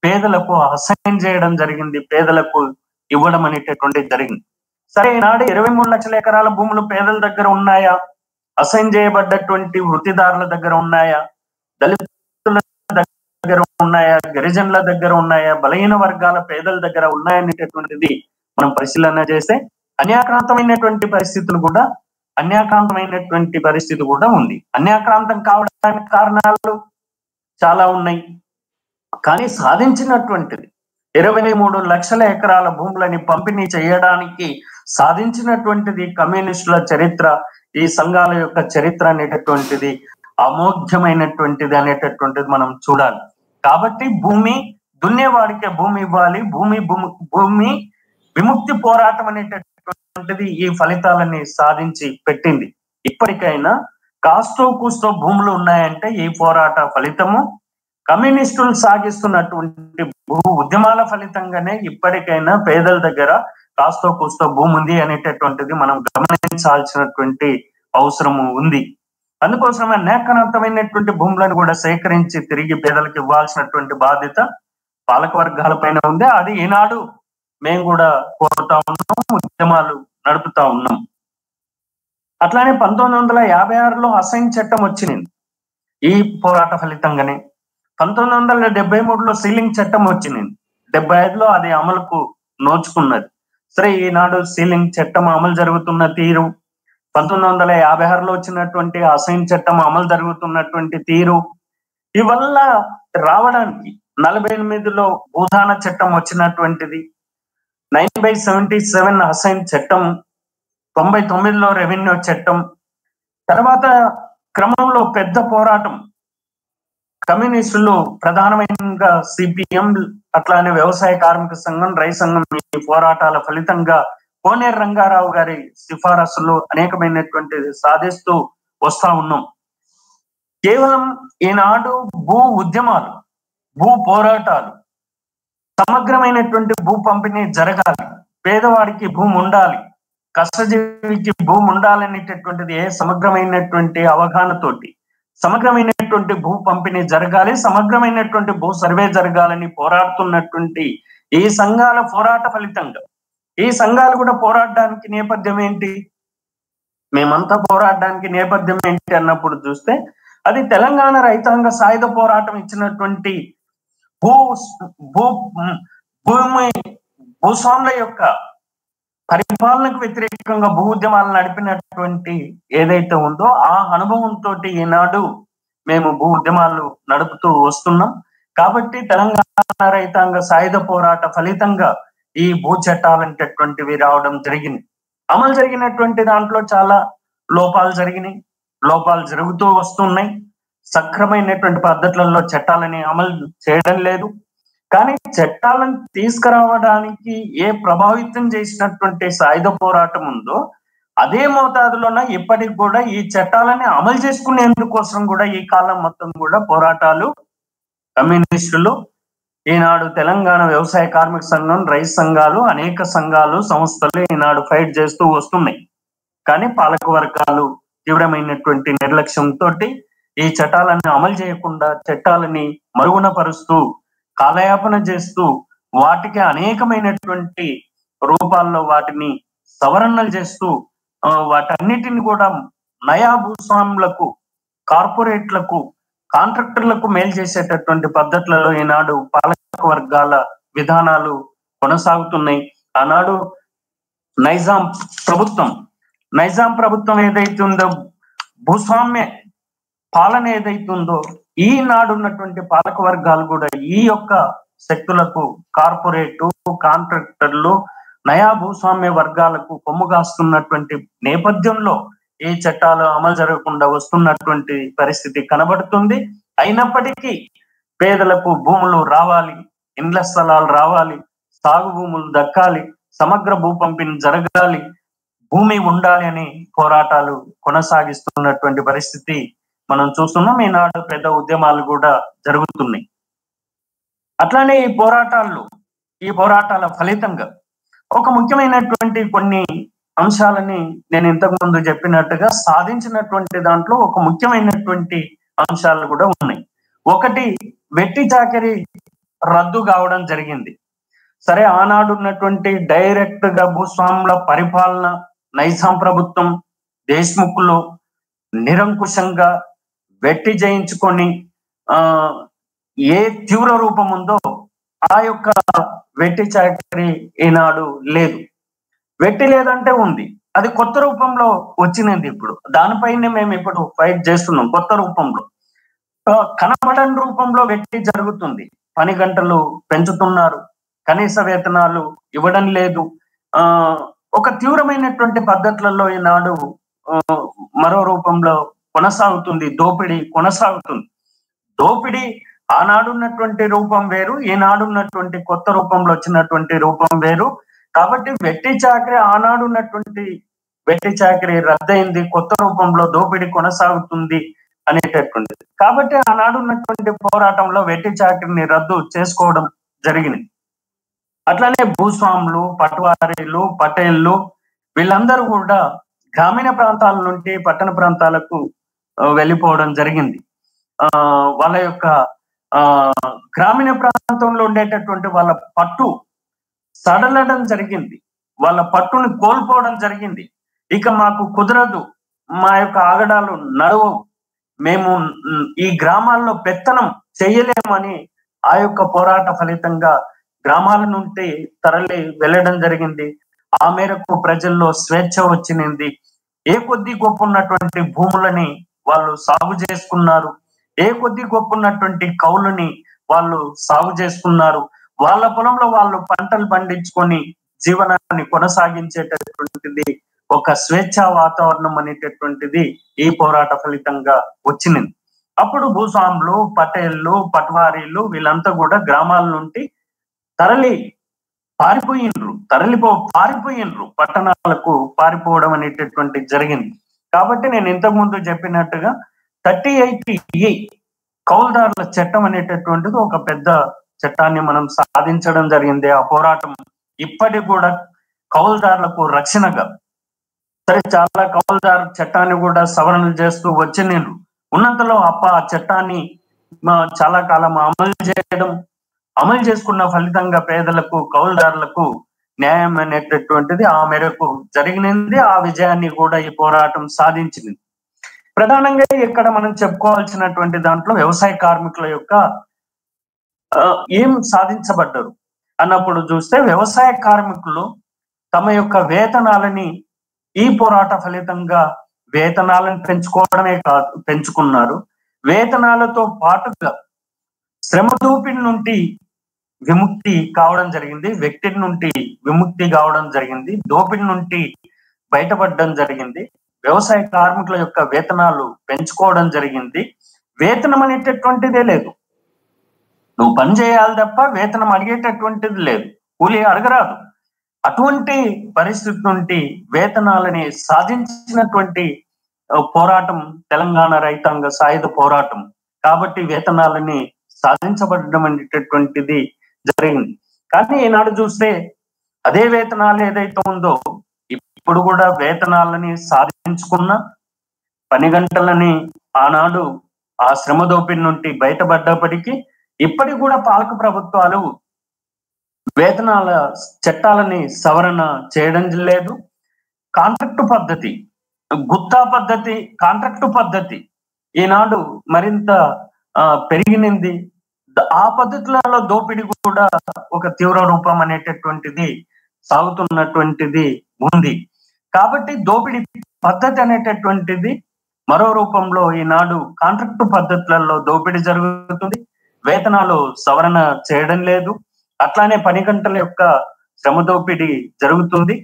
పేదలకు అసైన్ చేయడం జరిగింది, పేదలకు ఇవ్వడం అనేటటువంటిది జరిగింది. సరే, ఈనాడు 23 లక్షల ఎకరాల భూములు పేదల దగ్గర ఉన్నాయా, అసైన్ చేయబడ్డటువంటి వృత్తిదారుల దగ్గర ఉన్నాయా, దళితుల దగ్గర ఉన్నాయా, గిరిజనుల దగ్గర ఉన్నాయా, బలహీన వర్గాల పేదల దగ్గర ఉన్నాయనేటటువంటిది మనం పరిశీలన చేస్తే అన్యాక్రాంతమైనటువంటి పరిస్థితి కూడా ఉంది. అన్యాక్రాంతం కావడానికి కారణాలు చాలా ఉన్నాయి. కానీ సాధించినటువంటిది 23 లక్షల ఎకరాల భూములని పంపిణీ చేయడానికి సాధించినటువంటిది కమ్యూనిస్టుల చరిత్ర, ఈ సంఘాల యొక్క చరిత్ర అనేటటువంటిది అమోఘ్యమైనటువంటిది అనేటటువంటిది మనం చూడాలి. కాబట్టి భూమి దున్నేవాడికే భూమి ఇవ్వాలి, భూమి విముక్తి పోరాటం అనేటటువంటిది ఈ ఫలితాలని సాధించి పెట్టింది. ఇప్పటికైనా కాస్తో కూస్తో భూములు ఉన్నాయంటే ఈ పోరాట ఫలితము, కమ్యూనిస్టులు సాగిస్తున్నటువంటి భూ ఉద్యమాల ఫలితంగానే ఇప్పటికైనా పేదల దగ్గర కాస్తో కూస్తో భూమి ఉంది అనేటటువంటిది మనం గమనించాల్సినటువంటి అవసరము ఉంది. అందుకోసమే అన్యాక్రాంతమైనటువంటి భూములను కూడా సేకరించి తిరిగి పేదలకు ఇవ్వాల్సినటువంటి బాధ్యత పాలక వర్గాల పైన ఉంది. అది ఈనాడు మేము కూడా కోరుతా ఉన్నాం, ఉద్యమాలు నడుపుతా ఉన్నాం. అట్లానే 1956లో అసైన్ చట్టం వచ్చింది ఈ పోరాట ఫలితంగానే. 1973లో సీలింగ్ చట్టం వచ్చింది, 75లో అది అమలుకు నోచుకున్నది. సరే, ఈనాడు సీలింగ్ చట్టం అమలు జరుగుతున్న తీరు, 1956లో వచ్చినటువంటి అసైన్ చట్టం అమలు జరుగుతున్నటువంటి తీరు, ఇవల్ల రావడానికి 48లో భూదాన చట్టం వచ్చినటువంటిది, 9/77 అసైన్ చట్టం, 99లో రెవెన్యూ చట్టం, తర్వాత క్రమంలో పెద్ద పోరాటం కమ్యూనిస్టులు ప్రధానమైన సిపిఎం, అట్లానే వ్యవసాయ కార్మిక సంఘం, రైతు సంఘం ఈ పోరాటాల ఫలితంగా కోనేరు రంగారావు గారి సిఫారసులు అనేకమైనటువంటి సాధిస్తూ వస్తా ఉన్నాం. కేవలం ఈనాడు భూ ఉద్యమాలు, భూ పోరాటాలు, సమగ్రమైనటువంటి భూ పంపిణీ జరగాలి, పేదవాడికి భూమి ఉండాలి, కష్టజీవికి భూమి ఉండాలనేటటువంటిది ఏ సమగ్రమైనటువంటి అవగాహనతోటి సమగ్రమైనటువంటి భూ పంపిణీ జరగాలి, సమగ్రమైనటువంటి భూ సర్వే జరగాలని పోరాడుతున్నటువంటి ఈ సంఘాల పోరాట ఫలితంగా, ఈ సంఘాలు కూడా పోరాడడానికి నేపథ్యం ఏంటి, మేమంతా పోరాడడానికి నేపథ్యం ఏంటి అన్నప్పుడు చూస్తే అది తెలంగాణ రైతాంగ సాయుధ పోరాటం ఇచ్చినటువంటి భూస్వాముల యొక్క పరిపాలనకు వ్యతిరేకంగా భూ ఉద్యమాలు నడిపినటువంటి ఏదైతే ఉందో ఆ అనుభవంతో ఈనాడు మేము భూ ఉద్యమాలు నడుపుతూ వస్తున్నాం. కాబట్టి తెలంగాణ రైతాంగ సాయుధ పోరాట ఫలితంగా ఈ భూ చట్టాలంటటువంటివి రావడం జరిగింది. అమలు జరిగినటువంటి దాంట్లో చాలా లోపాలు జరిగినాయి, లోపాలు జరుగుతూ వస్తున్నాయి. సక్రమైనటువంటి పద్ధతులలో చట్టాలని అమలు చేయడం లేదు. కానీ చట్టాలను తీసుకురావడానికి ఏ ప్రభావితం చేసినటువంటి సాయుధ పోరాటం ఉందో అదే మోతాదులోన ఇప్పటికి కూడా ఈ చట్టాలని అమలు చేసుకునేందుకోసం కూడా ఈ కాలం మొత్తం కూడా పోరాటాలు కమ్యూనిస్టులు, ఈనాడు తెలంగాణ వ్యవసాయ కార్మిక సంఘం, రైతు సంఘాలు, అనేక సంఘాలు, సంస్థలు ఈనాడు ఫైట్ చేస్తూ వస్తున్నాయి. కానీ పాలక వర్గాలు తీవ్రమైనటువంటి నిర్లక్ష్యంతో ఈ చట్టాలను అమలు చేయకుండా చట్టాలని మరుగున పరుస్తూ కాలయాపన చేస్తూ వాటికి అనేకమైనటువంటి రూపాల్లో వాటిని సవరణలు చేస్తూ వాటన్నిటిని కూడా నయా భూస్వాములకు, కార్పొరేట్లకు, కాంట్రాక్టర్లకు మేలు చేసేటటువంటి పద్ధతులలో ఈనాడు పాలక వర్గాల విధానాలు కొనసాగుతున్నాయి. ఆనాడు నైజాం ప్రభుత్వం ఏదైతే ఉందో, భూస్వామ్య పాలన ఏదైతే ఉందో, ఈనాడు ఉన్నటువంటి పాలక వర్గాలు కూడా ఈ యొక్క శక్తులకు, కార్పొరేటు, కాంట్రాక్టర్లు, నయా భూస్వామ్య వర్గాలకు కొమ్ముగాస్తున్నటువంటి నేపథ్యంలో ఈ చట్టాలు అమలు జరగకుండా వస్తున్నటువంటి పరిస్థితి కనబడుతుంది. అయినప్పటికీ పేదలకు భూములు రావాలి, ఇండ్ల స్థలాలు రావాలి, సాగు భూములు దక్కాలి, సమగ్ర భూ పంపిణీ జరగాలి, భూమి ఉండాలి అని పోరాటాలు కొనసాగిస్తున్నటువంటి పరిస్థితి మనం చూస్తున్నాం. ఈనాడు పెద్ద ఉద్యమాలు కూడా జరుగుతున్నాయి. అట్లానే ఈ పోరాటాల ఫలితంగా ఒక ముఖ్యమైనటువంటి కొన్ని అంశాలని నేను ఇంతకు ముందు చెప్పినట్టుగా సాధించినటువంటి దాంట్లో ఒక ముఖ్యమైనటువంటి అంశాలు కూడా ఉన్నాయి. ఒకటి, వెట్టి చాకరీ రద్దు కావడం జరిగింది. సరే, ఆనాడు ఉన్నటువంటి డైరెక్ట్ గా భూస్వాముల పరిపాలన నైజాం ప్రభుత్వం, దేశ్ముఖ్లు నిరంకుశంగా వెట్టి చేయించుకొని ఏ తీవ్ర రూపం ఉందో ఆ యొక్క వెట్టి చాకరీ ఈనాడు లేదు. వెట్టి లేదంటే ఉంది, అది కొత్త రూపంలో వచ్చినది. ఇప్పుడు దానిపైనే మేము ఇప్పుడు ఫైట్ చేస్తున్నాం. కొత్త రూపంలో, కనబడని రూపంలో వెట్టి జరుగుతుంది. పని గంటలు పెంచుతున్నారు, కనీస వేతనాలు ఇవ్వడం లేదు. ఒక తీవ్రమైనటువంటి పద్ధతులలో ఈనాడు మరో రూపంలో కొనసాగుతుంది, దోపిడీ కొనసాగుతుంది. దోపిడీ ఆనాడున్నటువంటి రూపం వేరు, ఈనాడున్నటువంటి కొత్త రూపంలో వచ్చినటువంటి రూపం వేరు. కాబట్టి వెట్టి చాకరీ, ఆనాడున్నటువంటి వెట్టి చాకరీ రద్దయింది, కొత్త రూపంలో దోపిడీ కొనసాగుతుంది అనేటటువంటిది. కాబట్టి ఆనాడున్నటువంటి పోరాటంలో వెట్టి చాకరీని రద్దు చేసుకోవడం జరిగింది. అట్లానే భూస్వాములు, పట్వారీలు, పటేళ్లు వీళ్ళందరూ కూడా గ్రామీణ ప్రాంతాల నుండి పట్టణ ప్రాంతాలకు వెళ్ళిపోవడం జరిగింది. వాళ్ళ యొక్క గ్రామీణ ప్రాంతంలో ఉండేటటువంటి వాళ్ళ పట్టు సడలడం జరిగింది, వాళ్ళ పట్టుని కోల్పోవడం జరిగింది. ఇక మాకు కుదరదు, మా యొక్క ఆగడాలు నడవు, మేము ఈ గ్రామాల్లో పెత్తనం చేయలేమని ఆ యొక్క పోరాట ఫలితంగా గ్రామాల నుండి తరలి వెళ్ళడం జరిగింది. ఆ మేరకు ప్రజల్లో స్వేచ్ఛ వచ్చింది. ఏ కొద్ది గొప్ప ఉన్నటువంటి భూములని వాళ్ళు సాగు చేసుకున్నారు, ఏ కొద్ది గొప్ప ఉన్నటువంటి కౌలుని వాళ్ళు సాగు చేసుకున్నారు. వాళ్ళ పొలంలో వాళ్ళు పంటలు పండించుకొని జీవనాన్ని కొనసాగించేటటువంటిది ఒక స్వేచ్ఛా వాతావరణం అనేటటువంటిది ఈ పోరాట ఫలితంగా వచ్చింది. అప్పుడు భూస్వాములు, పటేళ్లు, పట్వారీలు వీళ్ళంతా కూడా గ్రామాల నుండి పారిపోయినరు, పట్టణాలకు పారిపోవడం అనేటటువంటి జరిగింది. కాబట్టి నేను ఇంతకు ముందు చెప్పినట్టుగా 38E కౌలుదారుల చట్టం అనేటటువంటిది ఒక పెద్ద చట్టాన్ని మనం సాధించడం జరిగింది. ఆ పోరాటం ఇప్పటికి కూడా కౌలుదారులకు రక్షణగా, సరే చాలా కౌలుదారు చట్టాన్ని కూడా సవరణలు చేస్తూ వచ్చిండ్రు. ఉన్నంతలో ఆ చట్టాన్ని చాలా కాలం అమలు చేసుకున్న ఫలితంగా పేదలకు, కౌలుదారులకు న్యాయం అనేటటువంటిది ఆ మేరకు జరిగినది. ఆ విజయాన్ని కూడా ఈ పోరాటం సాధించింది. ప్రధానంగా ఇక్కడ మనం చెప్పుకోవాల్సినటువంటి దాంట్లో వ్యవసాయ కార్మికుల యొక్క ఏం సాధించబడ్డారు అన్నప్పుడు చూస్తే, వ్యవసాయ కార్మికులు తమ యొక్క వేతనాలని ఈ పోరాట ఫలితంగా వేతనాలను పెంచుకోవడమే కాదు, పెంచుకున్నారు. వేతనాలతో పాటుగా శ్రమ దోపిడీ నుండి విముక్తి కావడం జరిగింది, వ్యక్తి నుండి విముక్తి కావడం జరిగింది, దోపిడీ నుండి బయటపడడం జరిగింది, వ్యవసాయ కార్మికుల యొక్క వేతనాలు పెంచుకోవడం జరిగింది. వేతనం అనేటటువంటిదే లేదు, నువ్వు పని చేయాలి తప్ప వేతనం అడిగేటటువంటిది లేదు, కూలి అడగరాదు. అటువంటి పరిస్థితి నుండి వేతనాలని సాధించినటువంటి పోరాటం తెలంగాణ రైతాంగ సాయుధ పోరాటం. కాబట్టి వేతనాలని సాధించబడడం అనేటటువంటిది జరిగింది. కానీ ఈనాడు చూస్తే అదే వేతనాలు ఏదైతే ఉందో ఇప్పుడు కూడా వేతనాలని సాధించుకున్న పని గంటలని ఆనాడు ఆ శ్రమ దోపిడి నుండి బయటపడ్డప్పటికీ ఇప్పటికి కూడా పాలక ప్రభుత్వాలు వేతనాల చట్టాలని సవరణ చేయడం లేదు. కాంట్రాక్టు పద్ధతి, గుత్తా పద్ధతి, కాంట్రాక్టు పద్ధతి ఈనాడు మరింత పెరిగినింది. ఆ పద్ధతులలో దోపిడీ కూడా ఒక తీవ్ర రూపం అనేటటువంటిది సాగుతున్నటువంటిది ఉంది. కాబట్టి దోపిడీ పద్ధతి అనేటటువంటిది మరో రూపంలో ఈనాడు కాంట్రాక్టు పద్ధతులలో దోపిడీ జరుగుతుంది. వేతనాలు సవరణ చేయడం లేదు, అట్లానే పని గంటల యొక్క శ్రమ దోపిడీ జరుగుతుంది.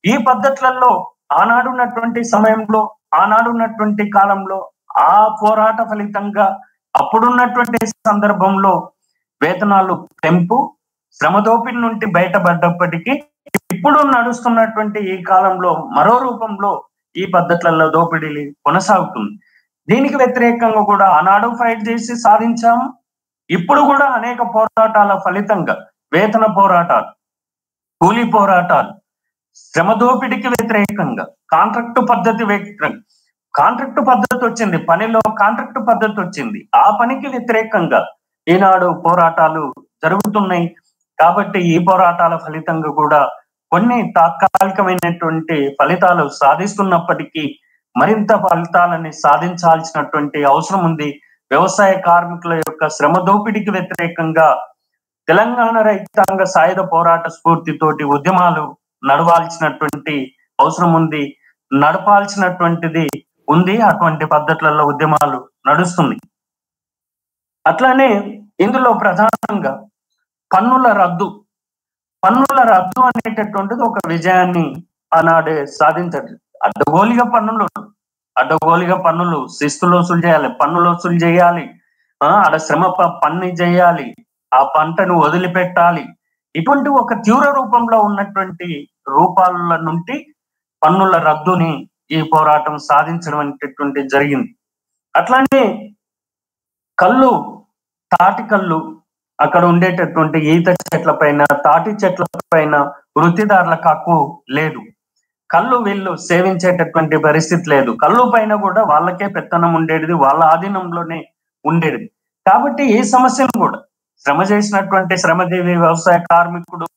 ఈ పద్ధతులలో ఆనాడున్నటువంటి సమయంలో, ఆనాడున్నటువంటి కాలంలో, ఆ పోరాట ఫలితంగా అప్పుడున్నటువంటి సందర్భంలో వేతనాలు పెంపు, శ్రమ దోపిడీ నుండి బయటపడ్డప్పటికీ ఇప్పుడు నడుస్తున్నటువంటి ఈ కాలంలో మరో రూపంలో ఈ పద్ధతులలో దోపిడీ కొనసాగుతుంది. దీనికి వ్యతిరేకంగా కూడా ఆనాడు ఫైట్ చేసి సాధించాము. ఇప్పుడు కూడా అనేక పోరాటాల ఫలితంగా వేతన పోరాటాలు, కూలీ పోరాటాలు, శ్రమ దోపిడీకి వ్యతిరేకంగా కాంట్రాక్టు పద్ధతి కాంట్రాక్టు పద్ధతి వచ్చింది, పనిలో కాంట్రాక్టు పద్ధతి వచ్చింది. ఆ పనికి వ్యతిరేకంగా ఈనాడు పోరాటాలు జరుగుతున్నాయి. కాబట్టి ఈ పోరాటాల ఫలితంగా కూడా కొన్ని తాత్కాలికమైనటువంటి ఫలితాలు సాధిస్తున్నప్పటికీ మరింత ఫలితాలని సాధించాల్సినటువంటి అవసరం ఉంది. వ్యవసాయ కార్మికుల యొక్క శ్రమ దోపిడీకి వ్యతిరేకంగా తెలంగాణ రైతాంగ సాయుధ పోరాట స్ఫూర్తితోటి ఉద్యమాలు నడవాల్సినటువంటి అవసరం ఉంది, నడపాల్సినటువంటిది ఉంది. అటువంటి పద్ధతులలో ఉద్యమాలు నడుస్తుంది. అట్లానే ఇందులో ప్రధానంగా పన్నుల రద్దు అనేటటువంటిది ఒక విజయాన్ని ఆనాడే సాధించదు. అడ్డగోలిగా పన్నులు శిస్తులు వసూలు చేయాలి, పన్నులు వసూలు చేయాలి, ఆడ శ్రమ పన్ను చేయాలి, ఆ పంటను వదిలిపెట్టాలి. ఇటువంటి ఒక తీవ్ర రూపంలో ఉన్నటువంటి రూపాల నుండి పన్నుల రద్దుని ఈ పోరాటం సాధించడం అనేటటువంటి జరిగింది. అట్లానే కళ్ళు, తాటి కళ్ళు, అక్కడ ఉండేటటువంటి ఈత చెట్ల పైన, తాటి చెట్ల పైన వృత్తిదారులకు హక్కు లేదు. కళ్ళు వీళ్ళు సేవించేటటువంటి పరిస్థితి లేదు. కళ్ళు పైన కూడా వాళ్ళకే పెత్తనం ఉండేది, వాళ్ళ ఆధీనంలోనే ఉండేది. కాబట్టి ఈ సమస్యను కూడా శ్రమ చేసినటువంటి శ్రమజీవి వ్యవసాయ కార్మికుడు,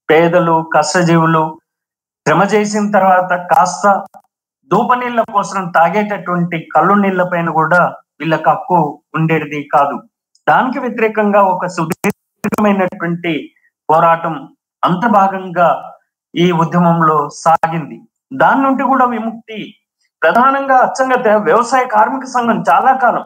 పేదలు, కష్టజీవులు శ్రమ చేసిన తర్వాత కాస్త ధూప నీళ్ల కోసం తాగేటటువంటి కళ్ళు నీళ్ల పైన కూడా వీళ్ళకి హక్కు ఉండేది కాదు. దానికి వ్యతిరేకంగా ఒక సుదీర్ఘమైనటువంటి పోరాటం అంతర్భాగంగా ఈ ఉద్యమంలో సాగింది. దాని నుండి కూడా విముక్తి ప్రధానంగా అచ్చంగా వ్యవసాయ కార్మిక సంఘం చాలా కాలం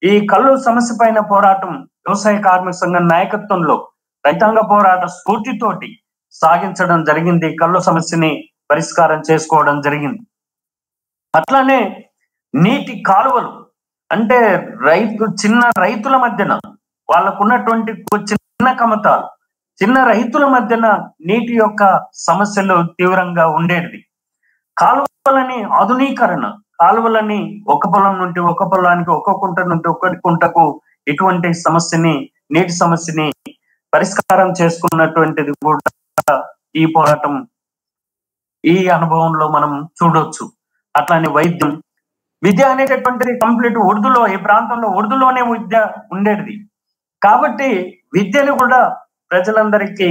ఈ కళ్ళు సమస్య పైన పోరాటం వ్యవసాయ కార్మిక సంఘం నాయకత్వంలో రైతాంగ పోరాట స్ఫూర్తితోటి సాగించడం జరిగింది. కళ్ళు సమస్యని పరిష్కారం చేసుకోవడం జరిగింది. అట్లానే నీటి కాలువలు, అంటే చిన్న రైతుల మధ్యన వాళ్ళకున్నటువంటి చిన్న కమతాలు, చిన్న రైతుల మధ్యన నీటి యొక్క సమస్యలు తీవ్రంగా ఉండేది. కాలువలని ఆధునీకరణ, కాలువలని ఒక పొలం నుండి ఒక పొలానికి, ఒక కుంట నుండి ఒక కుంటకు ఇటువంటి సమస్యని, నీటి సమస్యని పరిష్కారం చేసుకున్నటువంటిది కూడా ఈ పోరాటం, ఈ అనుభవంలో మనం చూడొచ్చు. అట్లానే వైద్యం, విద్య అనేటటువంటిది కంప్లీట్ ఉర్దూలో, ఈ ప్రాంతంలో ఉర్దూలోనే విద్య ఉండేది. కాబట్టి విద్యను కూడా ప్రజలందరికీ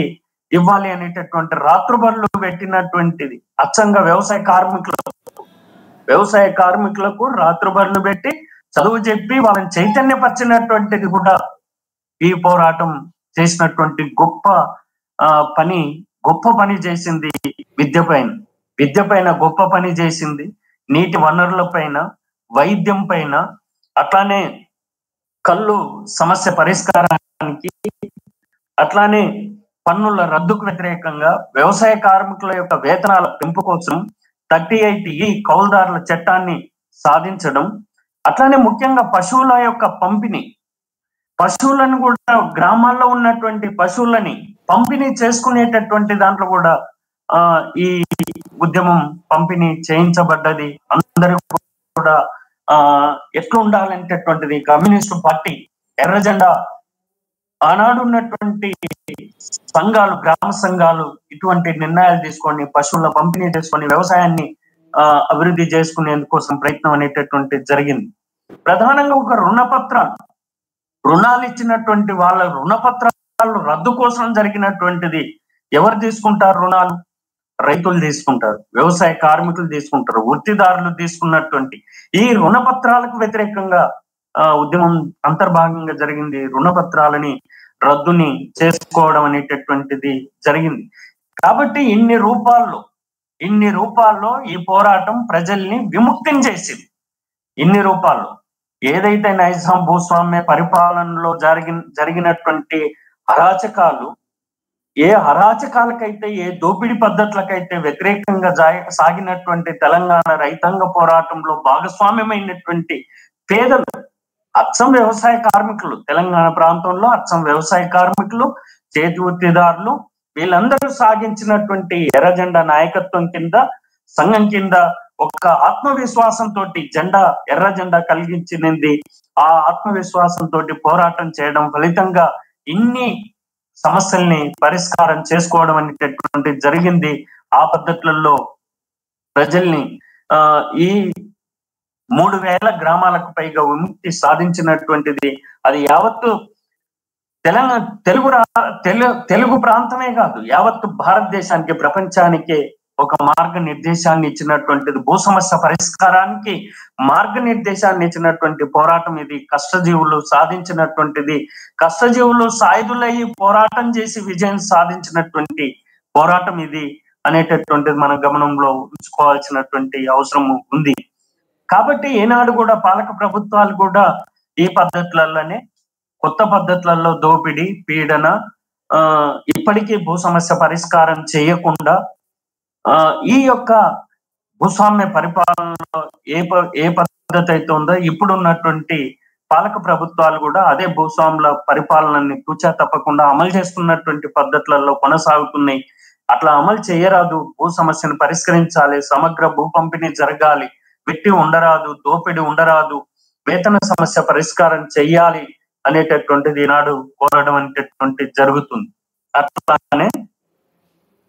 ఇవ్వాలి అనేటటువంటి రాత్రుబడులు పెట్టినటువంటిది అచ్చంగా వ్యవసాయ కార్మికులకు రాత్రుబడులు పెట్టి చదువు చెప్పి వాళ్ళని చైతన్యపరిచినటువంటిది కూడా ఈ పోరాటం చేసినటువంటి గొప్ప పని చేసింది. విద్య పైన గొప్ప పని చేసింది, నీటి వనరుల పైన, వైద్యం పైన, అట్లానే కళ్ళు సమస్య పరిష్కారానికి అట్లానే పన్నుల రద్దుకు వ్యతిరేకంగా వ్యవసాయ కార్మికుల యొక్క వేతనాల పెంపు కోసం 38E కౌలుదారుల చట్టాన్ని సాధించడం, అట్లానే ముఖ్యంగా పశువుల యొక్క పంపిణీ, పశువులను కూడా గ్రామాల్లో ఉన్నటువంటి పశువులని పంపిణీ చేసుకునేటటువంటి దాంట్లో కూడా ఈ ఉద్యమం పంపిణీ చేయించబడ్డది. అందరూ కూడా ఎట్లా ఉండాలనేటటువంటిది కమ్యూనిస్టు పార్టీ ఎర్ర జెండా ఆనాడు ఉన్నటువంటి సంఘాలు, గ్రామ సంఘాలు ఇటువంటి నిర్ణయాలు తీసుకొని పశువుల పంపిణీ చేసుకొని వ్యవసాయాన్ని అభివృద్ధి చేసుకునేందుకోసం ప్రయత్నం అనేటటువంటి జరిగింది. ప్రధానంగా ఒక రుణాలు ఇచ్చినటువంటి వాళ్ళ రుణపత్రాలు రద్దు కోసం జరిగినటువంటిది. ఎవరు తీసుకుంటారు రుణాలు? రైతులు తీసుకుంటారు, వ్యవసాయ కార్మికులు తీసుకుంటారు, వృత్తిదారులు తీసుకున్నటువంటి ఈ రుణపత్రాలకు వ్యతిరేకంగా ఉద్యమం అంతర్భాగంగా జరిగింది. రుణపత్రాలని రద్దుని చేసుకోవడం అనేటటువంటిది జరిగింది. కాబట్టి ఇన్ని రూపాల్లో ఈ పోరాటం ప్రజల్ని విముక్తిని చేసింది. ఇన్ని రూపాల్లో ఏదైతే నైజాం భూస్వామ్య పరిపాలనలో జరిగినటువంటి అరాచకాలు, ఏ అరాచకాలకైతే, ఏ దోపిడీ పద్ధతులకైతే వ్యతిరేకంగా సాగినటువంటి తెలంగాణ రైతాంగ పోరాటంలో భాగస్వామ్యమైనటువంటి పేదలు, అచ్చం వ్యవసాయ కార్మికులు, తెలంగాణ ప్రాంతంలో అచ్చం వ్యవసాయ కార్మికులు, చేతి వృత్తిదారులు, వీళ్ళందరూ సాగించినటువంటి ఎర్ర జెండా నాయకత్వం కింద, సంఘం కింద ఒక ఆత్మవిశ్వాసంతో ఎర్ర జెండా కలిగించింది. ఆ ఆత్మవిశ్వాసంతో పోరాటం చేయడం ఫలితంగా ఇన్ని సమస్యల్ని పరిష్కారం చేసుకోవడం అనేటటువంటి జరిగింది. ఆ పద్ధతులలో ప్రజల్ని ఈ 3000 గ్రామాలకు పైగా విముక్తి సాధించినటువంటిది. అది యావత్తు తెలుగు ప్రాంతమే కాదు, యావత్తు భారతదేశానికి, ప్రపంచానికి ఒక మార్గనిర్దేశాన్ని ఇచ్చినటువంటిది. భూ సమస్య పరిష్కారానికి మార్గనిర్దేశాన్ని ఇచ్చినటువంటి పోరాటం ఇది. కష్టజీవులు సాధించినటువంటిది. కష్టజీవులు సాయుధులయ్యి పోరాటం చేసి విజయం సాధించినటువంటి పోరాటం ఇది అనేటటువంటిది మన గమనంలో ఉంచుకోవాల్సినటువంటి అవసరం ఉంది. కాబట్టి ఏనాడు కూడా పాలక ప్రభుత్వాలు కూడా ఈ పద్ధతులలోనే, కొత్త పద్ధతులలో దోపిడీ, పీడన, ఇప్పటికీ భూ సమస్య పరిష్కారం చేయకుండా ఈ యొక్క భూస్వామ్య పరిపాలనలో ఏ పద్ధతి అయితే ఉందో ఇప్పుడున్నటువంటి పాలక ప్రభుత్వాలు కూడా అదే భూస్వాముల పరిపాలనని తూచా తప్పకుండా అమలు చేస్తున్నటువంటి పద్ధతులలో కొనసాగుతున్నాయి. అట్లా అమలు చేయరాదు. భూ సమస్యను పరిష్కరించాలి, సమగ్ర భూ పంపిణీ జరగాలి, వెట్టి ఉండరాదు, దోపిడి ఉండరాదు, వేతన సమస్య పరిష్కారం చెయ్యాలి అనేటటువంటిది ఈనాడు కోరడం అనేటటువంటి జరుగుతుంది. అట్లానే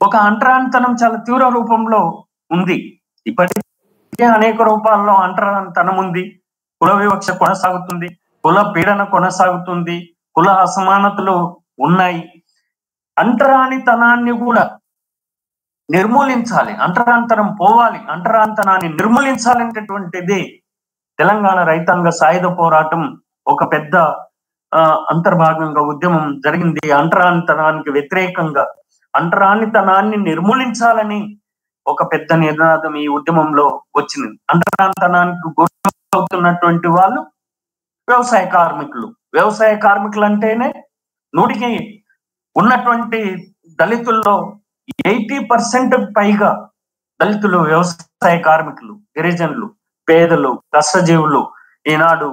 ఒక అంటరానితనం చాలా తీవ్ర రూపంలో ఉంది. ఇప్పటికే అనేక రూపాల్లో అంటరానితనం ఉంది. కుల వివక్ష కొనసాగుతుంది, కుల పీడన కొనసాగుతుంది, కుల అసమానతలు ఉన్నాయి. అంటరానితనాన్ని కూడా నిర్మూలించాలి, అంటరానితనం పోవాలి, అంటరానితనాన్ని నిర్మూలించాలనేటటువంటిది తెలంగాణ రైతాంగ సాయుధ పోరాటం ఒక పెద్ద అంతర్భాగంగా ఉద్యమం జరిగింది. అంటరానితనానికి వ్యతిరేకంగా అంటరానితనాన్ని నిర్మూలించాలని ఒక పెద్ద నినాదం ఈ ఉద్యమంలో వచ్చింది. అంటరానితనానికి గురవుతున్నటువంటి వాళ్ళు వ్యవసాయ కార్మికులు. వ్యవసాయ కార్మికులు అంటేనే నూటికి ఉన్నటువంటి దళితుల్లో 80% పైగా దళితులు వ్యవసాయ కార్మికులు, గిరిజనులు, పేదలు, కష్టజీవులు ఈనాడు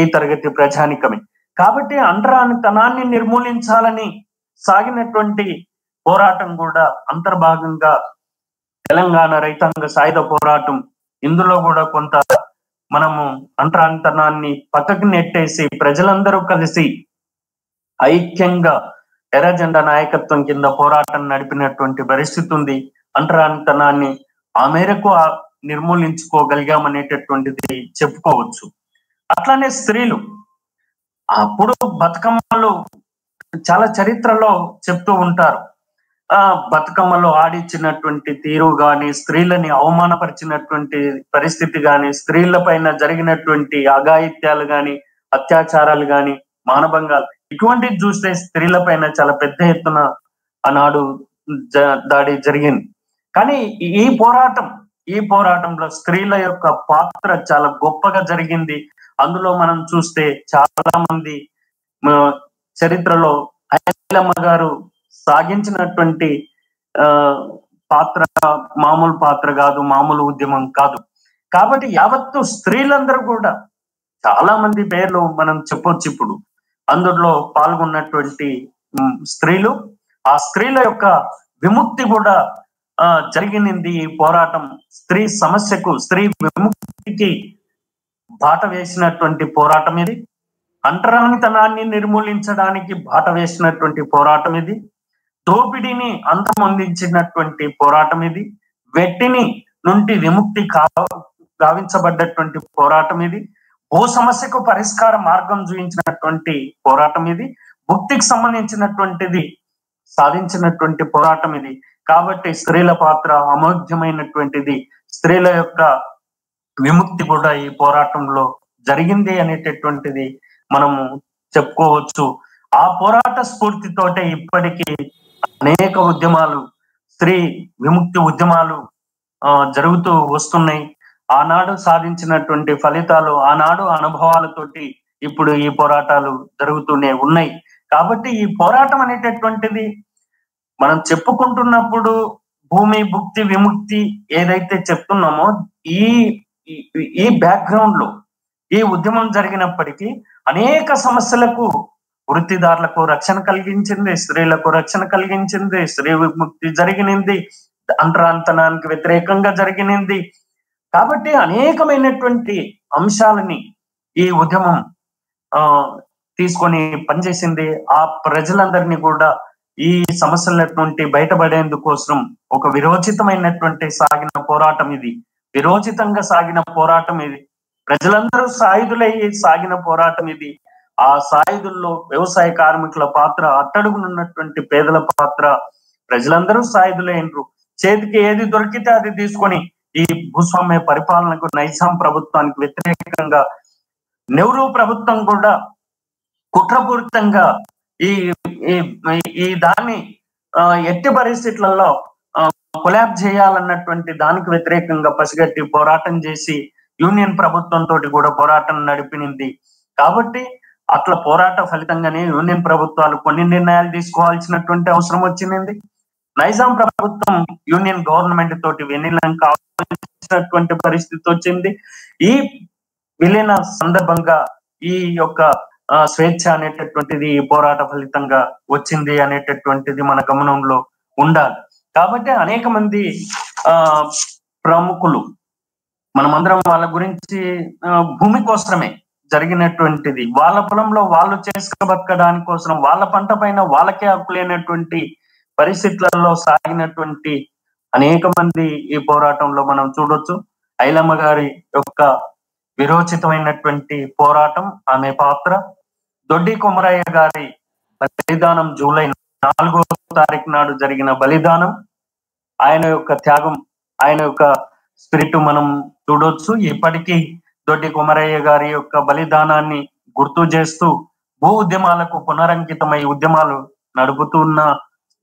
ఈ తరగతి ప్రజానికమే. కాబట్టి అంటరానితనాన్ని నిర్మూలించాలని సాగినటువంటి పోరాటం కూడా అంతర్భాగంగా తెలంగాణ రైతాంగ సాయుధ పోరాటం. ఇందులో కూడా కొంత మనము అంటరానితనాన్ని పక్కకి నెట్టేసి ప్రజలందరూ కలిసి ఐక్యంగా ఎర్ర జెండా నాయకత్వం కింద పోరాటం నడిపినటువంటి పరిస్థితి ఉంది. అంటరానితనాన్ని ఆ మేరకు నిర్మూలించుకోగలిగామనేటటువంటిది చెప్పుకోవచ్చు. అట్లానే స్త్రీలు అప్పుడు బతుకమ్మలు చాలా చరిత్రలో చెప్తూ ఉంటారు. బతుకమ్మలో ఆడిచ్చినటువంటి తీరు గాని, స్త్రీలని అవమానపరిచినటువంటి పరిస్థితి గాని, స్త్రీల పైన జరిగినటువంటి అఘాయిత్యాలు గాని, అత్యాచారాలు గాని, మానభంగాలు ఇటువంటివి చూస్తే స్త్రీల పైన చాలా పెద్ద ఎత్తున ఆనాడు దాడి జరిగింది. కానీ ఈ పోరాటంలో స్త్రీల యొక్క పాత్ర చాలా గొప్పగా జరిగింది. అందులో మనం చూస్తే చాలా మంది చరిత్రలో ఐలమ్మ గారు సాగించినటువంటి ఆ పాత్ర మామూలు పాత్ర కాదు, మామూలు ఉద్యమం కాదు. కాబట్టి యావత్తు స్త్రీలందరూ కూడా చాలా మంది పేర్లు మనం చెప్పొచ్చు ఇప్పుడు. అందులో పాల్గొన్నటువంటి స్త్రీలు, ఆ స్త్రీల యొక్క విముక్తి కూడా జరిగినది. ఈ పోరాటం స్త్రీ సమస్యకు, స్త్రీ విముక్తికి బాట వేసినటువంటి పోరాటం ఇది. అంటరానితనాన్ని నిర్మూలించడానికి బాట వేసినటువంటి పోరాటం ఇది. దోపిడీని అంతమొందించినటువంటి పోరాటం ఇది. వెట్టిని నుండి విముక్తి గావించబడ్డటువంటి పోరాటం ఇది. భూ సమస్యకు పరిష్కార మార్గం చూపించినటువంటి పోరాటం ఇది. భుక్తికి సంబంధించినటువంటిది సాధించినటువంటి పోరాటం ఇది. కాబట్టి స్త్రీల పాత్ర అమోఘ్యమైనటువంటిది. స్త్రీల యొక్క విముక్తి కూడా ఈ పోరాటంలో జరిగింది అనేటటువంటిది మనము చెప్పుకోవచ్చు. ఆ పోరాట స్ఫూర్తితోటే ఇప్పటికీ అనేక ఉద్యమాలు, స్త్రీ విముక్తి ఉద్యమాలు జరుగుతూ వస్తున్నాయి. ఆనాడు సాధించినటువంటి ఫలితాలు, ఆనాడు అనుభవాలతోటి ఇప్పుడు ఈ పోరాటాలు జరుగుతూనే ఉన్నాయి. కాబట్టి ఈ పోరాటం అనేటటువంటిది మనం చెప్పుకుంటున్నప్పుడు భూమి భుక్తి విముక్తి ఏదైతే చెప్తున్నామో, ఈ బ్యాక్గ్రౌండ్ లో ఈ ఉద్యమం జరిగినప్పటికీ అనేక సమస్యలకు వృత్తిదారులకు రక్షణ కలిగించింది, స్త్రీలకు రక్షణ కలిగించింది, స్త్రీ విముక్తి జరిగినది, అంటరానితనానికి వ్యతిరేకంగా జరిగినది. కాబట్టి అనేకమైనటువంటి అంశాలని ఈ ఉద్యమం తీసుకొని పనిచేసింది. ఆ ప్రజలందరినీ కూడా ఈ సమస్యల నుండి బయటపడేందుకోసం ఒక విరోచితమైనటువంటి సాగిన పోరాటం ఇది. విరోచితంగా సాగిన పోరాటం ఇది. ప్రజలందరూ సాయుధులయ్యి సాగిన పోరాటం ఇది. ఆ సాయుధుల్లో వ్యవసాయ కార్మికుల పాత్ర, అట్టడుగునున్నటువంటి పేదల పాత్ర, ప్రజలందరూ సాయుధులైనరు. చేతికి ఏది దొరికితే అది తీసుకొని ఈ భూస్వామ్య పరిపాలనకు, నైజాం ప్రభుత్వానికి వ్యతిరేకంగా నెహ్రూ ప్రభుత్వం కూడా కుట్రపూరితంగా ఈ దాన్ని ఎట్టి పరిస్థితులలో కొలాబ్ చేయాలన్నటువంటి దానికి వ్యతిరేకంగా పసిగట్టి పోరాటం చేసి యూనియన్ ప్రభుత్వంతో కూడా పోరాటం నడిపినింది. కాబట్టి అట్లా పోరాట ఫలితంగానే యూనియన్ ప్రభుత్వాలు కొన్ని నిర్ణయాలు తీసుకోవాల్సినటువంటి అవసరం వచ్చింది. నైజాం ప్రభుత్వం యూనియన్ గవర్నమెంట్ తోటి విలీనం కావాల్సినటువంటి పరిస్థితి వచ్చింది. ఈ విలీన సందర్భంగా ఈ యొక్క స్వేచ్ఛ అనేటటువంటిది ఈ పోరాట ఫలితంగా వచ్చింది అనేటటువంటిది మన గమనంలో ఉండాలి. కాబట్టి అనేక మంది ప్రముఖులు, మనమందరం వాళ్ళ గురించి భూమి కోసమే జరిగినటువంటిది, వాళ్ళ పొలంలో వాళ్ళు చేసుకబతకడానికి కోసం, వాళ్ళ పంట పైన వాళ్ళకే హక్కు లేనటువంటి పరిస్థితులలో సాగినటువంటి అనేక మంది ఈ పోరాటంలో మనం చూడొచ్చు. ఐలమ్మ గారి యొక్క విరోచితమైనటువంటి పోరాటం, ఆమె పాత్ర, దొడ్డి కొమరయ్య గారి బలిదానం, జూలై 4వ తారీఖు నాడు జరిగిన బలిదానం, ఆయన యొక్క త్యాగం, ఆయన యొక్క స్పిరిట్ మనం చూడొచ్చు. ఇప్పటికీ దొడ్డి కొమరయ్య గారి యొక్క బలిదానాన్ని గుర్తు చేస్తూ భూ ఉద్యమాలకు పునరంకితమై ఉద్యమాలు నడుపుతున్న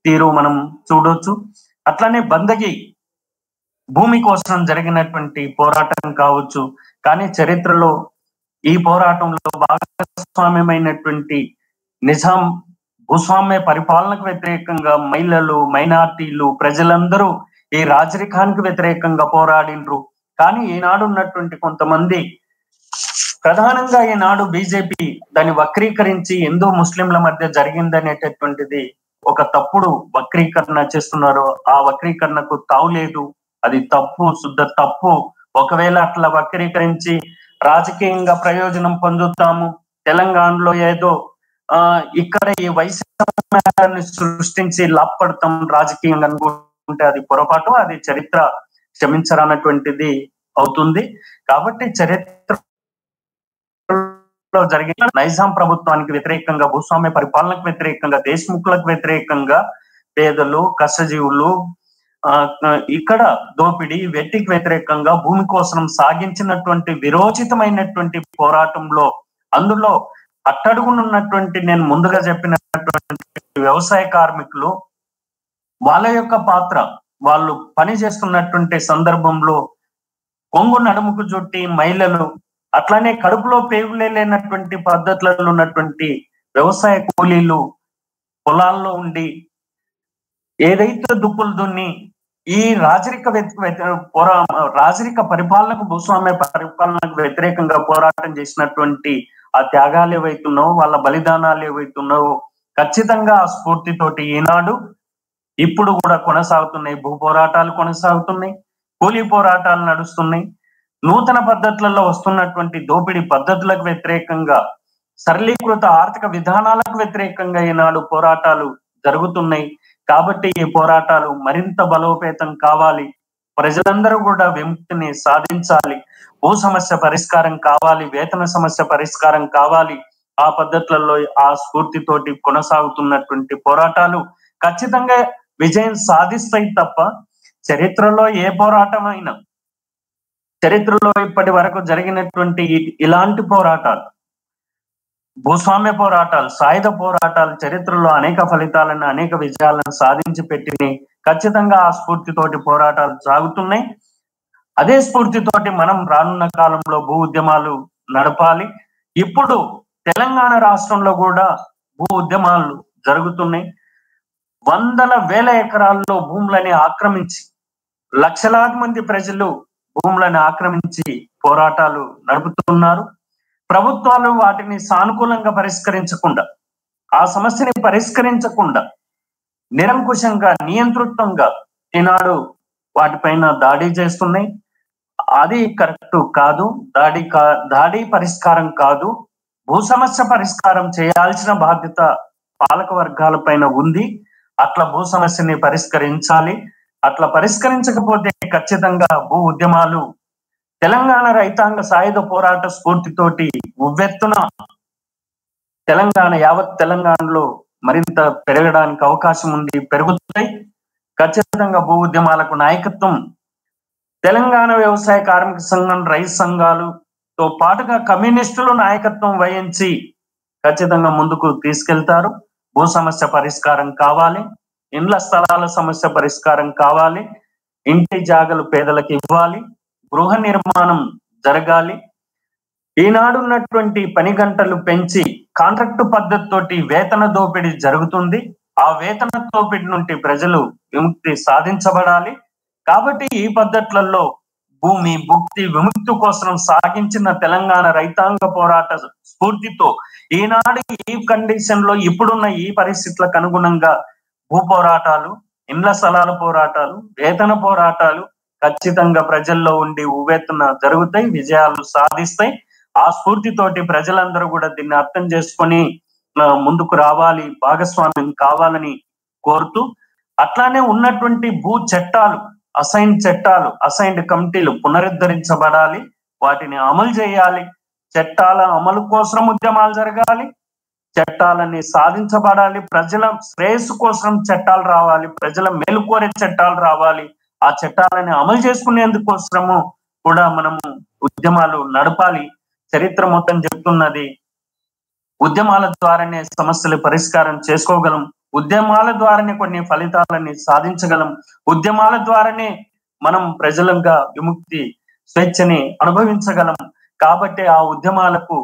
తీరు మనం చూడొచ్చు. అట్లనే బందగి భూమి కోసం జరిగినటువంటి పోరాటం కావచ్చు. కానీ చరిత్రలో ఈ పోరాటంలో భాగస్వామ్యమైనటువంటి నిజాం భూస్వామ్య పరిపాలనకు వ్యతిరేకంగా మహిళలు, మైనార్టీలు, ప్రజలందరూ ఈ రాజరికానికి వ్యతిరేకంగా పోరాడినరు. కానీ ఈనాడు ఉన్నటువంటి కొంతమంది, ప్రధానంగా ఈనాడు బీజేపీ దాన్ని వక్రీకరించి హిందూ ముస్లింల మధ్య జరిగిందనేటటువంటిది ఒక తప్పుడు వక్రీకరణ చేస్తున్నారు. ఆ వక్రీకరణకు తావులేదు, అది తప్పు, శుద్ధ తప్పు. ఒకవేళ అట్లా వక్రీకరించి రాజకీయంగా ప్రయోజనం పొందుతాము, తెలంగాణలో ఏదో ఇక్కడ ఈ వైషమ్యాన్ని సృష్టించి లాభపడతాం రాజకీయంగా అనుకుంటే అది పొరపాటు, అది చరిత్ర క్షమించరానటువంటిది అవుతుంది. కాబట్టి చరిత్రలో జరిగిన నైజాం ప్రభుత్వానికి వ్యతిరేకంగా, భూస్వామ్య పరిపాలనకు వ్యతిరేకంగా, దేశముఖులకు వ్యతిరేకంగా, పేదలు, కష్టజీవులు, ఇక్కడ దోపిడీ, వెట్టికి వ్యతిరేకంగా భూమి కోసం సాగించినటువంటి విరోచితమైనటువంటి పోరాటంలో, అందులో అట్టడుగునున్నటువంటి నేను ముందుగా చెప్పినటువంటి వ్యవసాయ కార్మికులు, వాళ్ళ యొక్క పాత్ర, వాళ్ళు పని చేస్తున్నటువంటి సందర్భంలో కొంగు నడుముకు చుట్టి మహిళలు, అట్లానే కడుపులో పేగులే లేనటువంటి పద్ధతులలో ఉన్నటువంటి వ్యవసాయ కూలీలు పొలాల్లో ఉండి ఏదైతే దుక్కులు దున్ని ఈ రాజరిక పరిపాలనకు, భూస్వామ్య పరిపాలనకు వ్యతిరేకంగా పోరాటం చేసినటువంటి ఆ త్యాగాలు ఏవైతున్నావో, వాళ్ళ బలిదానాలు ఏవైతున్నావో ఖచ్చితంగా ఆ స్ఫూర్తితోటి ఈనాడు ఇప్పుడు కూడా కొనసాగుతున్నాయి. భూ పోరాటాలు కొనసాగుతున్నాయి, కూలీ పోరాటాలు నడుస్తున్నాయి. నూతన పద్ధతులలో వస్తున్నటువంటి దోపిడీ పద్ధతులకు వ్యతిరేకంగా, సరళీకృత ఆర్థిక విధానాలకు వ్యతిరేకంగా ఈనాడు పోరాటాలు జరుగుతున్నాయి. కాబట్టి ఈ పోరాటాలు మరింత బలోపేతం కావాలి. ప్రజలందరూ కూడా విముక్తిని సాధించాలి. భూ సమస్య పరిష్కారం కావాలి, వేతన సమస్య పరిష్కారం కావాలి. ఆ పద్ధతులలో ఆ స్ఫూర్తితోటి కొనసాగుతున్నటువంటి పోరాటాలు ఖచ్చితంగా విజయం సాధిస్తాయి తప్ప, చరిత్రలో ఏ పోరాటమైనా, చరిత్రలో ఇప్పటి వరకు జరిగినటువంటి ఇలాంటి పోరాటాలు, భూస్వామ్య పోరాటాలు, సాయుధ పోరాటాలు చరిత్రలో అనేక ఫలితాలను, అనేక విజయాలను సాధించి పెట్టినాయి. ఖచ్చితంగా ఆ స్ఫూర్తితోటి పోరాటాలు సాగుతున్నాయి. అదే స్ఫూర్తితోటి మనం రానున్న కాలంలో భూ ఉద్యమాలు నడపాలి. ఇప్పుడు తెలంగాణ రాష్ట్రంలో కూడా భూ ఉద్యమాలు జరుగుతున్నాయి. వందల వేల ఎకరాల్లో భూములని ఆక్రమించి, లక్షలాది మంది ప్రజలు భూములను ఆక్రమించి పోరాటాలు నడుపుతున్నారు. ప్రభుత్వాలు వాటిని సానుకూలంగా పరిష్కరించకుండా, ఆ సమస్యని పరిష్కరించకుండా, నిరంకుశంగా, నియంతృత్వంగా ఈనాడు వాటిపైన దాడి చేస్తున్నాయి. అది కరెక్ట్ కాదు. దాడి పరిష్కారం కాదు. భూ సమస్య పరిష్కారం చేయాల్సిన బాధ్యత పాలక వర్గాల పైన ఉంది. అట్లా భూ సమస్యని పరిష్కరించాలి. అట్లా పరిష్కరించకపోతే ఖచ్చితంగా భూ ఉద్యమాలు తెలంగాణ రైతాంగ సాయుధ పోరాట స్ఫూర్తితోటి ఉవ్వెత్తున యావత్ తెలంగాణలో మరింత పెరగడానికి అవకాశం ఉంది, పెరుగుతాయి. ఖచ్చితంగా భూ ఉద్యమాలకు నాయకత్వం తెలంగాణ వ్యవసాయ కార్మిక సంఘం, రైతు సంఘాలుతో పాటుగా కమ్యూనిస్టులు నాయకత్వం వహించి ఖచ్చితంగా ముందుకు తీసుకెళ్తారు. భూ సమస్య పరిష్కారం కావాలి, ఇండ్ల స్థలాల సమస్య పరిష్కారం కావాలి, ఇంటి జాగలు పేదలకు ఇవ్వాలి, గృహ నిర్మాణం జరగాలి. ఈనాడు ఉన్నటువంటి పని గంటలు పెంచి కాంట్రాక్టు పద్ధతితోటి వేతన దోపిడీ జరుగుతుంది. ఆ వేతన దోపిడీ నుండి ప్రజలు విముక్తి సాధించబడాలి. కాబట్టి ఈ పద్ధతులలో భూమి భుక్తి విముక్తి కోసం సాగించిన తెలంగాణ రైతాంగ పోరాట స్ఫూర్తితో ఈనాడు ఈ కండిషన్ లో, ఇప్పుడున్న ఈ పరిస్థితులకు అనుగుణంగా భూ పోరాటాలు, ఇండ్ల స్థలాల పోరాటాలు, వేతన పోరాటాలు ఖచ్చితంగా ప్రజల్లో ఉండి ఉవ్వెత్తున జరుగుతాయి, విజయాలు సాధిస్తాయి. ఆ స్ఫూర్తితోటి ప్రజలందరూ కూడా దీన్ని అర్థం చేసుకొని ముందుకు రావాలి, భాగస్వామ్యం కావాలని కోరుతూ, అట్లానే ఉన్నటువంటి భూ చట్టాలు, అసైన్డ్ కమిటీలు పునరుద్ధరించబడాలి, వాటిని అమలు చేయాలి. చట్టాల అమలు కోసం ఉద్యమాలు జరగాలి, చట్టాలని సాధించబడాలి, ప్రజల శ్రేయస్సు కోసం చట్టాలు రావాలి, ప్రజల మేలుకోరే చట్టాలు రావాలి. ఆ చట్టాలని అమలు చేసుకునేందుకోసము కూడా మనము ఉద్యమాలు నడపాలి. చరిత్ర మొత్తం చెప్తున్నది, ఉద్యమాల ద్వారానే సమస్యలు పరిష్కారం చేసుకోగలం, ఉద్యమాల ద్వారానే కొన్ని ఫలితాలని సాధించగలం, ఉద్యమాల ద్వారానే మనం ప్రజలంగా విముక్తి స్వేచ్ఛని అనుభవించగలం. కాబట్టి ఆ ఉద్యమాలకు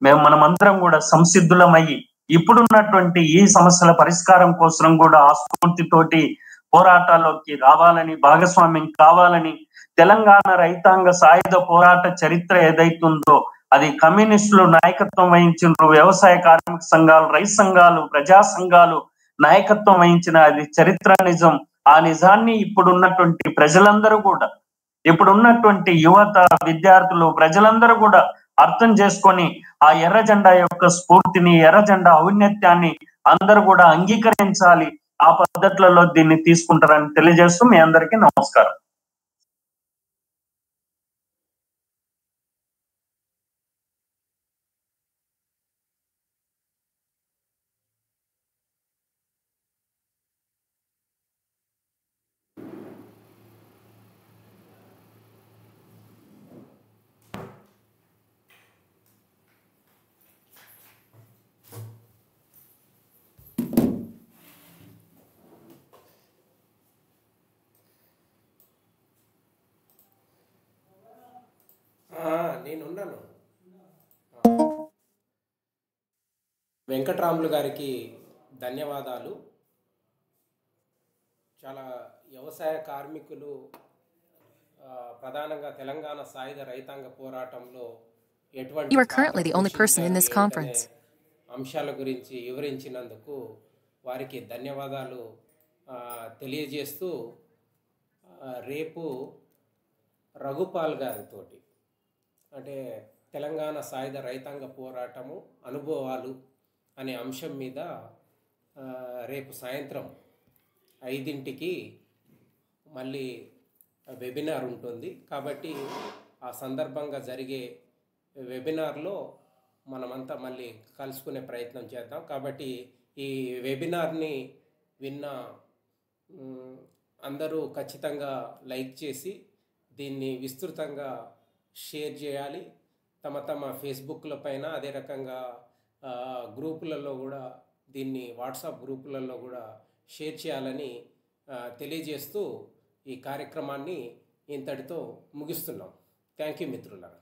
మనమందరం కూడా సంసిద్ధులమయ్యి ఇప్పుడున్నటువంటి ఈ సమస్యల పరిష్కారం కోసం కూడా ఆ స్ఫూర్తితోటి పోరాటాల్లోకి రావాలని, భాగస్వామ్యం కావాలని, తెలంగాణ రైతాంగ సాయుధ పోరాట చరిత్ర ఏదైతుందో అది కమ్యూనిస్టులు నాయకత్వం వహించిన వ్యవసాయ కార్మిక సంఘాలు, రైతు సంఘాలు, ప్రజా సంఘాలు నాయకత్వం వహించిన అది చరిత్ర నిజం. ఆ నిజాన్ని ఇప్పుడున్నటువంటి ప్రజలందరూ కూడా, ఇప్పుడున్నటువంటి యువత, విద్యార్థులు, ప్రజలందరూ కూడా అర్థం చేసుకొని ఆ ఎర్ర జెండా యొక్క స్ఫూర్తిని, ఎర్ర జెండా ఔన్నత్యాన్ని అందరూ కూడా అంగీకరించాలి. ఆ పద్ధతులలో దీన్ని తీసుకుంటారని తెలియజేస్తూ మీ అందరికీ నమస్కారం. నేనున్నాను. వెంకట్రాములు గారికి ధన్యవాదాలు. చాలా వ్యవసాయ కార్మికులు ప్రధానంగా తెలంగాణ సాయుధ రైతాంగ పోరాటంలో ఎటువంటి You are currently పాత్ర the only person in this పోషించారు conference. ఏంటనే అంశాల గురించి వివరించినందుకు వారికి ధన్యవాదాలు తెలియజేస్తూ రేపు రఘుపాల్ గారితోటి అంటే తెలంగాణ సాయుధ రైతాంగ పోరాటము అనుభవాలు అనే అంశం మీద రేపు సాయంత్రం 5ంటికి మళ్ళీ వెబినార్ ఉంటుంది. కాబట్టి ఆ సందర్భంగా జరిగే వెబినార్లో మనమంతా మళ్ళీ కలుసుకునే ప్రయత్నం చేద్దాం. కాబట్టి ఈ వెబినార్ని విన్న అందరూ ఖచ్చితంగా లైక్ చేసి దీన్ని విస్తృతంగా షేర్ చేయాలి. తమ తమ ఫేస్బుక్ల పైన అదే రకంగా గ్రూపులలో కూడా దీన్ని వాట్సాప్ గ్రూపులలో కూడా షేర్ చేయాలని తెలియజేస్తూ ఈ కార్యక్రమాన్ని ఇంతటితో ముగిస్తున్నాం. థ్యాంక్ యూ మిత్రులారా.